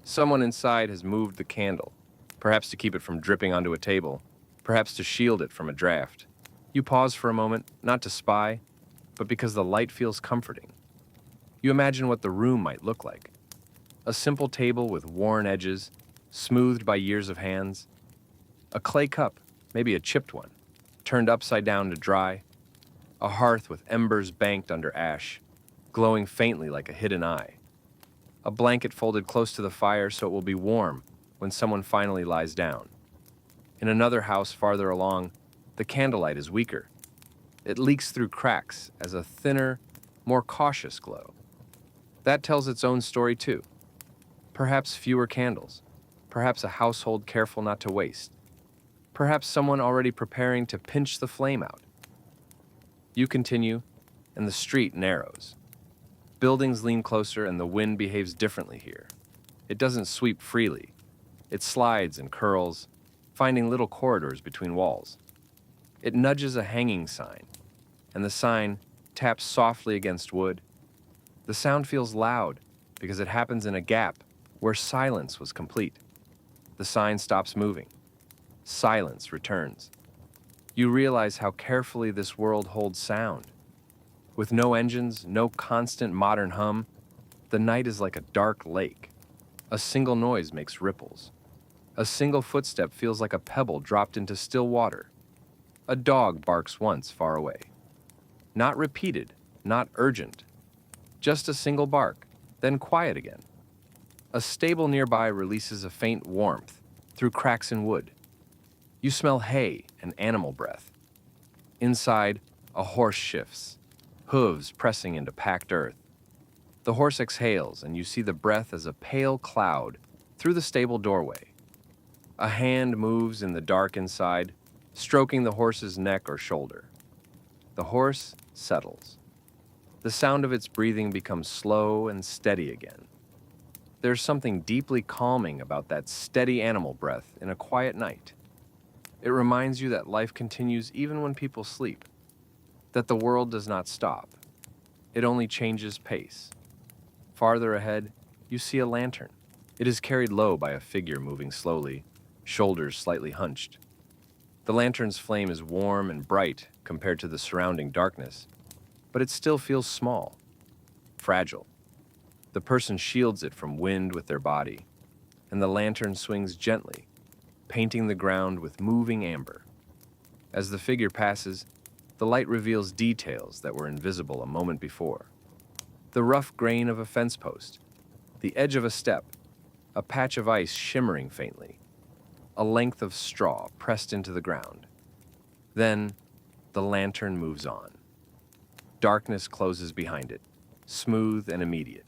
Someone inside has moved the candle, perhaps to keep it from dripping onto a table, perhaps to shield it from a draft. You pause for a moment, not to spy, but because the light feels comforting. You imagine what the room might look like. A simple table with worn edges, smoothed by years of hands. A clay cup, maybe a chipped one, turned upside down to dry. A hearth with embers banked under ash, glowing faintly like a hidden eye. A blanket folded close to the fire so it will be warm when someone finally lies down. In another house farther along, the candlelight is weaker. It leaks through cracks as a thinner, more cautious glow. That tells its own story too. Perhaps fewer candles. Perhaps a household careful not to waste. Perhaps someone already preparing to pinch the flame out. You continue, and the street narrows. Buildings lean closer and the wind behaves differently here. It doesn't sweep freely. It slides and curls, finding little corridors between walls. It nudges a hanging sign, and the sign taps softly against wood. The sound feels loud because it happens in a gap where silence was complete. The sign stops moving. Silence returns. You realize how carefully this world holds sound. With no engines, no constant modern hum, the night is like a dark lake. A single noise makes ripples. A single footstep feels like a pebble dropped into still water. A dog barks once far away. Not repeated, not urgent. Just a single bark, then quiet again. A stable nearby releases a faint warmth through cracks in wood. You smell hay and animal breath. Inside, a horse shifts, hooves pressing into packed earth. The horse exhales, and you see the breath as a pale cloud through the stable doorway. A hand moves in the dark inside, stroking the horse's neck or shoulder. The horse settles. The sound of its breathing becomes slow and steady again. There's something deeply calming about that steady animal breath in a quiet night. It reminds you that life continues even when people sleep, that the world does not stop. It only changes pace. Farther ahead, you see a lantern. It is carried low by a figure moving slowly, shoulders slightly hunched. The lantern's flame is warm and bright compared to the surrounding darkness, but it still feels small, fragile. The person shields it from wind with their body, and the lantern swings gently, painting the ground with moving amber. As the figure passes, the light reveals details that were invisible a moment before. The rough grain of a fence post, the edge of a step, a patch of ice shimmering faintly, a length of straw pressed into the ground. Then, the lantern moves on. Darkness closes behind it, smooth and immediate.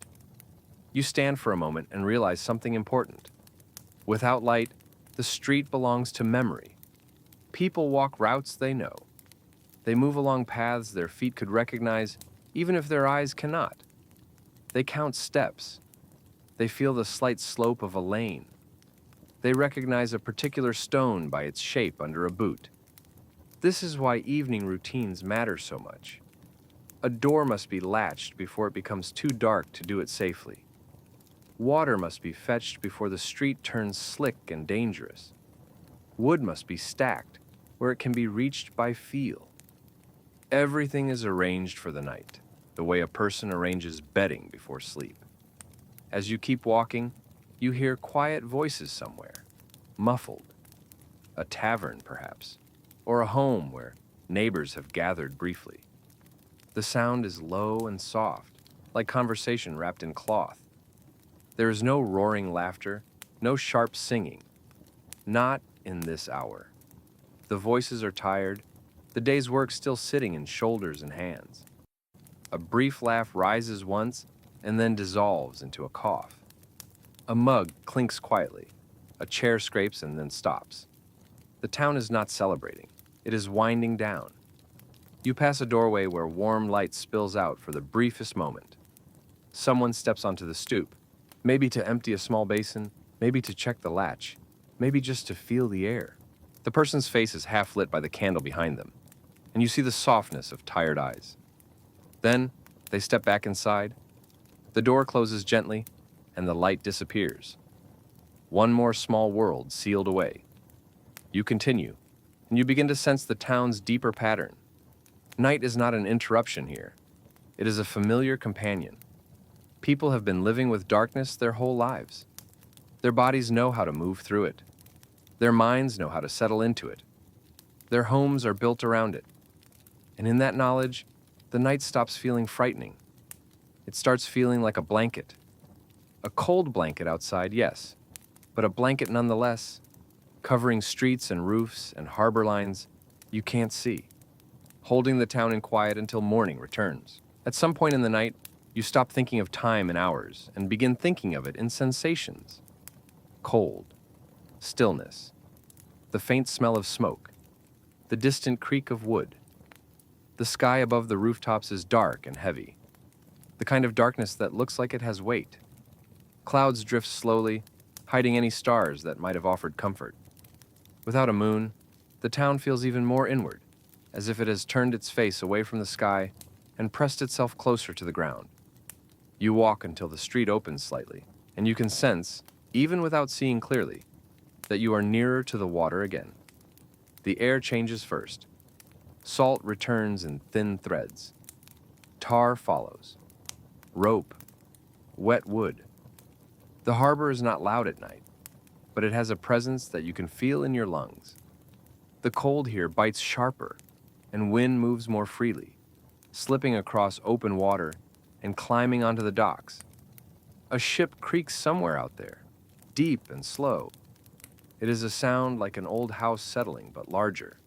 You stand for a moment and realize something important. Without light, the street belongs to memory. People walk routes they know. They move along paths their feet could recognize, even if their eyes cannot. They count steps. They feel the slight slope of a lane. They recognize a particular stone by its shape under a boot. This is why evening routines matter so much. A door must be latched before it becomes too dark to do it safely. Water must be fetched before the street turns slick and dangerous. Wood must be stacked where it can be reached by feel. Everything is arranged for the night, the way a person arranges bedding before sleep. As you keep walking, you hear quiet voices somewhere, muffled. A tavern, perhaps, or a home where neighbors have gathered briefly. The sound is low and soft, like conversation wrapped in cloth. There is no roaring laughter, no sharp singing. Not in this hour. The voices are tired, the day's work still sitting in shoulders and hands. A brief laugh rises once and then dissolves into a cough. A mug clinks quietly. A chair scrapes and then stops. The town is not celebrating. It is winding down. You pass a doorway where warm light spills out for the briefest moment. Someone steps onto the stoop, maybe to empty a small basin, maybe to check the latch, maybe just to feel the air. The person's face is half lit by the candle behind them, and you see the softness of tired eyes. Then, they step back inside. The door closes gently, and the light disappears. One more small world sealed away. You continue, and you begin to sense the town's deeper pattern. Night is not an interruption here. It is a familiar companion. People have been living with darkness their whole lives. Their bodies know how to move through it. Their minds know how to settle into it. Their homes are built around it. And in that knowledge, the night stops feeling frightening. It starts feeling like a blanket. A cold blanket outside, yes, but a blanket nonetheless, covering streets and roofs and harbor lines you can't see, holding the town in quiet until morning returns. At some point in the night, you stop thinking of time in hours and begin thinking of it in sensations. Cold, stillness, the faint smell of smoke, the distant creak of wood. The sky above the rooftops is dark and heavy, the kind of darkness that looks like it has weight. Clouds drift slowly, hiding any stars that might have offered comfort. Without a moon, the town feels even more inward, as if it has turned its face away from the sky and pressed itself closer to the ground. You walk until the street opens slightly, and you can sense, even without seeing clearly, that you are nearer to the water again. The air changes first. Salt returns in thin threads. Tar follows. Rope. Wet wood. The harbor is not loud at night, but it has a presence that you can feel in your lungs. The cold here bites sharper, and wind moves more freely, slipping across open water and climbing onto the docks. A ship creaks somewhere out there, deep and slow. It is a sound like an old house settling, but larger.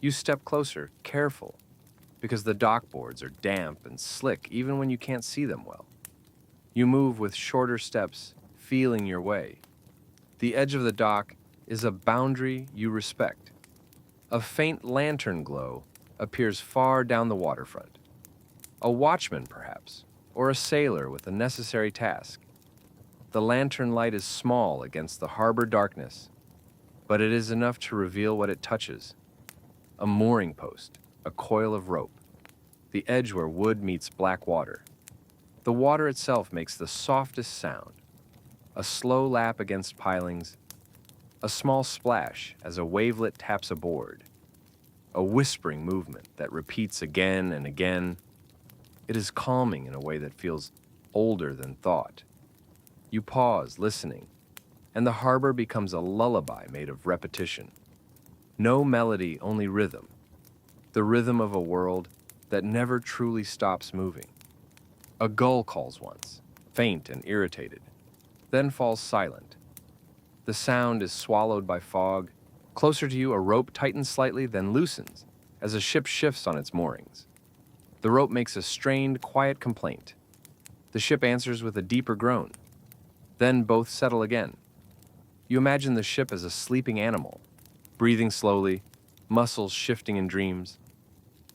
You step closer, careful, because the dock boards are damp and slick even when you can't see them well. You move with shorter steps, feeling your way. The edge of the dock is a boundary you respect. A faint lantern glow appears far down the waterfront. A watchman, perhaps, or a sailor with a necessary task. The lantern light is small against the harbor darkness, but it is enough to reveal what it touches. A mooring post, a coil of rope, the edge where wood meets black water. The water itself makes the softest sound, a slow lap against pilings, a small splash as a wavelet taps a board, a whispering movement that repeats again and again. It is calming in a way that feels older than thought. You pause, listening, and the harbor becomes a lullaby made of repetition. No melody, only rhythm, the rhythm of a world that never truly stops moving. A gull calls once, faint and irritated, then falls silent. The sound is swallowed by fog. Closer to you, a rope tightens slightly, then loosens as a ship shifts on its moorings. The rope makes a strained, quiet complaint. The ship answers with a deeper groan. Then both settle again. You imagine the ship as a sleeping animal, breathing slowly, muscles shifting in dreams.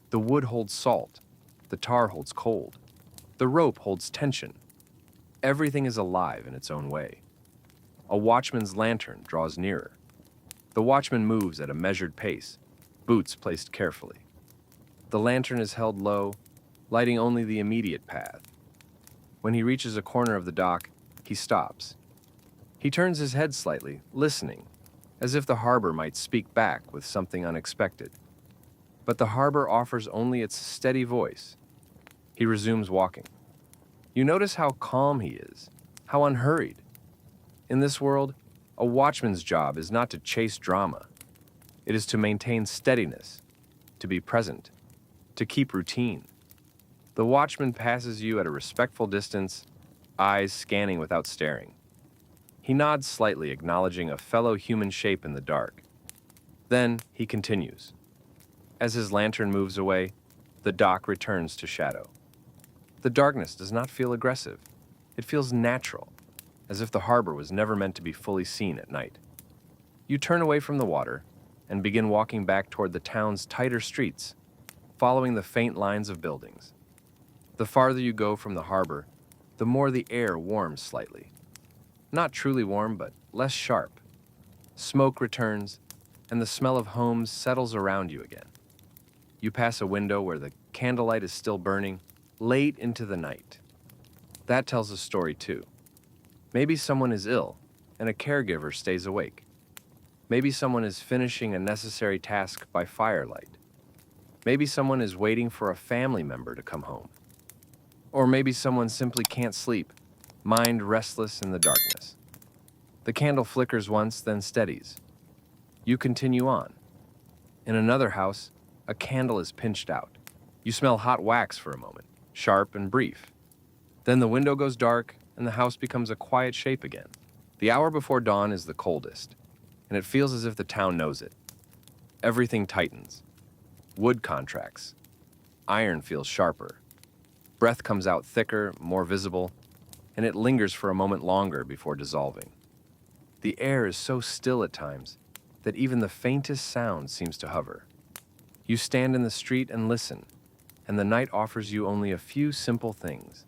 The wood holds salt. The tar holds cold. The rope holds tension. Everything is alive in its own way. A watchman's lantern draws nearer. The watchman moves at a measured pace, boots placed carefully. The lantern is held low, lighting only the immediate path. When he reaches a corner of the dock, he stops. He turns his head slightly, listening, as if the harbor might speak back with something unexpected. But the harbor offers only its steady voice. He resumes walking. You notice how calm he is, how unhurried. In this world, a watchman's job is not to chase drama. It is to maintain steadiness, to be present, to keep routine. The watchman passes you at a respectful distance, eyes scanning without staring. He nods slightly, acknowledging a fellow human shape in the dark. Then he continues. As his lantern moves away, the dock returns to shadow. The darkness does not feel aggressive. It feels natural, as if the harbor was never meant to be fully seen at night. You turn away from the water and begin walking back toward the town's tighter streets, following the faint lines of buildings. The farther you go from the harbor, the more the air warms slightly. Not truly warm, but less sharp. Smoke returns, and the smell of homes settles around you again. You pass a window where the candlelight is still burning, late into the night. That tells a story too. Maybe someone is ill, and a caregiver stays awake. Maybe someone is finishing a necessary task by firelight. Maybe someone is waiting for a family member to come home. Or maybe someone simply can't sleep, mind restless in the darkness. The candle flickers once, then steadies. You continue on. In another house, a candle is pinched out. You smell hot wax for a moment, sharp and brief. Then the window goes dark, and the house becomes a quiet shape again. The hour before dawn is the coldest, and it feels as if the town knows it. Everything tightens. Wood contracts. Iron feels sharper. Breath comes out thicker, more visible, and it lingers for a moment longer before dissolving. The air is so still at times that even the faintest sound seems to hover. You stand in the street and listen, and the night offers you only a few simple things.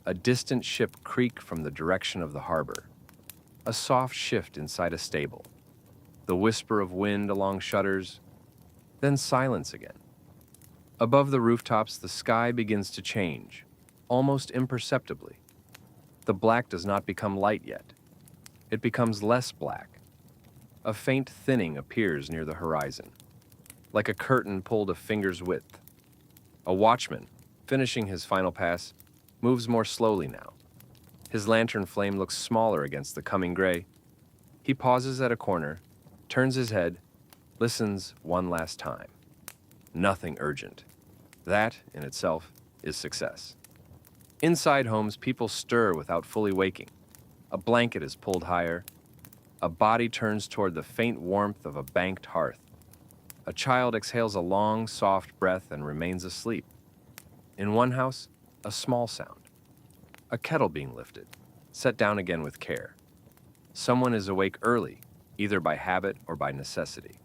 A distant ship creak from the direction of the harbor. A soft shift inside a stable. The whisper of wind along shutters, then silence again. Above the rooftops, the sky begins to change, almost imperceptibly. The black does not become light yet. It becomes less black. A faint thinning appears near the horizon, like a curtain pulled a finger's width. A watchman, finishing his final pass, moves more slowly now. His lantern flame looks smaller against the coming gray. He pauses at a corner, turns his head, listens one last time. Nothing urgent. That, in itself, is success. Inside homes, people stir without fully waking. A blanket is pulled higher. A body turns toward the faint warmth of a banked hearth. A child exhales a long, soft breath and remains asleep. In one house, a small sound. A kettle being lifted, set down again with care. Someone is awake early, either by habit or by necessity.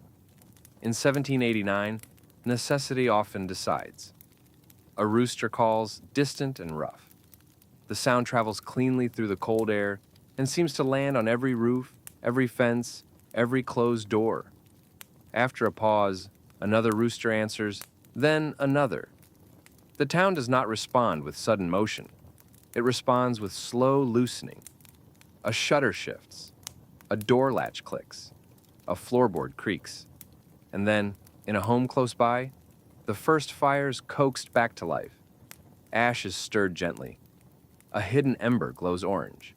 In 1789, necessity often decides. A rooster calls, distant and rough. The sound travels cleanly through the cold air and seems to land on every roof, every fence, every closed door. After a pause, another rooster answers, then another. The town does not respond with sudden motion. It responds with slow loosening. A shutter shifts. A door latch clicks. A floorboard creaks. And then, in a home close by, the first fire is coaxed back to life. Ash is stirred gently. A hidden ember glows orange.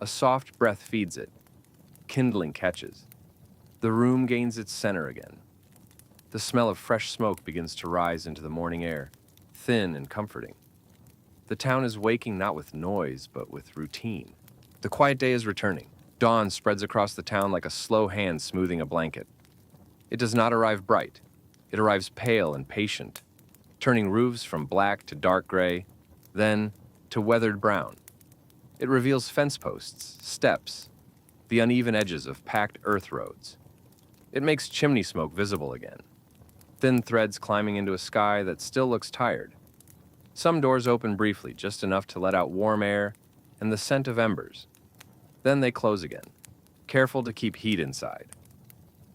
A soft breath feeds it. Kindling catches. The room gains its center again. The smell of fresh smoke begins to rise into the morning air, thin and comforting. The town is waking not with noise, but with routine. The quiet day is returning. Dawn spreads across the town like a slow hand smoothing a blanket. It does not arrive bright. It arrives pale and patient, turning roofs from black to dark gray, then to weathered brown. It reveals fence posts, steps, the uneven edges of packed earth roads. It makes chimney smoke visible again, thin threads climbing into a sky that still looks tired. Some doors open briefly, just enough to let out warm air and the scent of embers. Then they close again, careful to keep heat inside.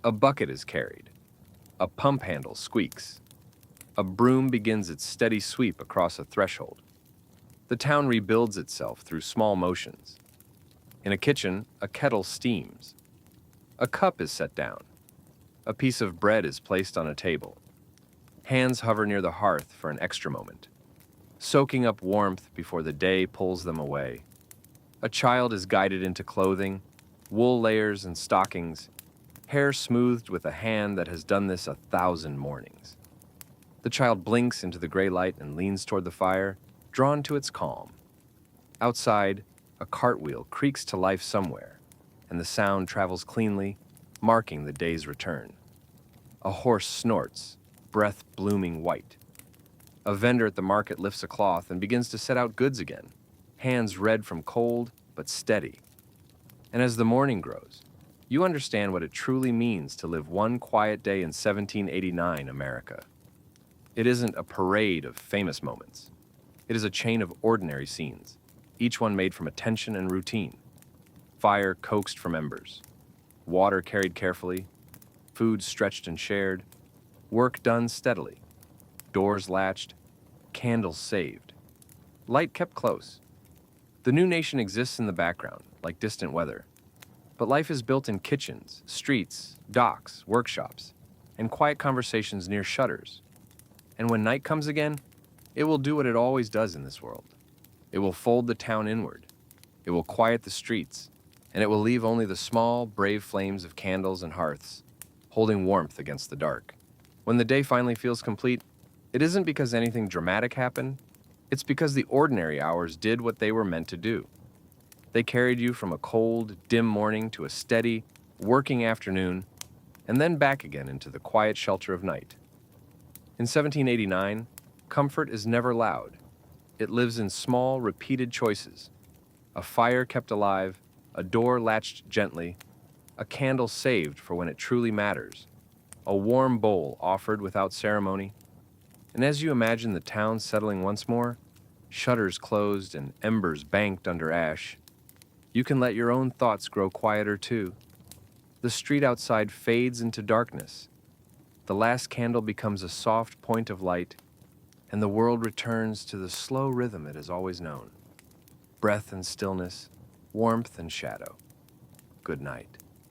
A bucket is carried. A pump handle squeaks. A broom begins its steady sweep across a threshold. The town rebuilds itself through small motions. In a kitchen, a kettle steams. A cup is set down. A piece of bread is placed on a table. Hands hover near the hearth for an extra moment, soaking up warmth before the day pulls them away. A child is guided into clothing, wool layers and stockings, hair smoothed with a hand that has done this 1,000 mornings. The child blinks into the gray light and leans toward the fire, drawn to its calm. Outside, a cartwheel creaks to life somewhere, and the sound travels cleanly, marking the day's return. A horse snorts, breath blooming white. A vendor at the market lifts a cloth and begins to set out goods again, hands red from cold but steady. And as the morning grows, you understand what it truly means to live one quiet day in 1789 America. It isn't a parade of famous moments. It is a chain of ordinary scenes, each one made from attention and routine. Fire coaxed from embers. water carried carefully, food stretched and shared, work done steadily, doors latched, candles saved, light kept close. The new nation exists in the background, like distant weather. But life is built in kitchens, streets, docks, workshops, and quiet conversations near shutters. And when night comes again, it will do what it always does in this world. It will fold the town inward. It will quiet the streets, and it will leave only the small, brave flames of candles and hearths, holding warmth against the dark. When the day finally feels complete, it isn't because anything dramatic happened, it's because the ordinary hours did what they were meant to do. They carried you from a cold, dim morning to a steady, working afternoon, and then back again into the quiet shelter of night. In 1789, comfort is never loud. It lives in small, repeated choices. A fire kept alive, a door latched gently, a candle saved for when it truly matters, a warm bowl offered without ceremony. And as you imagine the town settling once more, shutters closed and embers banked under ash, you can let your own thoughts grow quieter too. The street outside fades into darkness. The last candle becomes a soft point of light, and the world returns to the slow rhythm it has always known. Breath and stillness, warmth and shadow. Good night.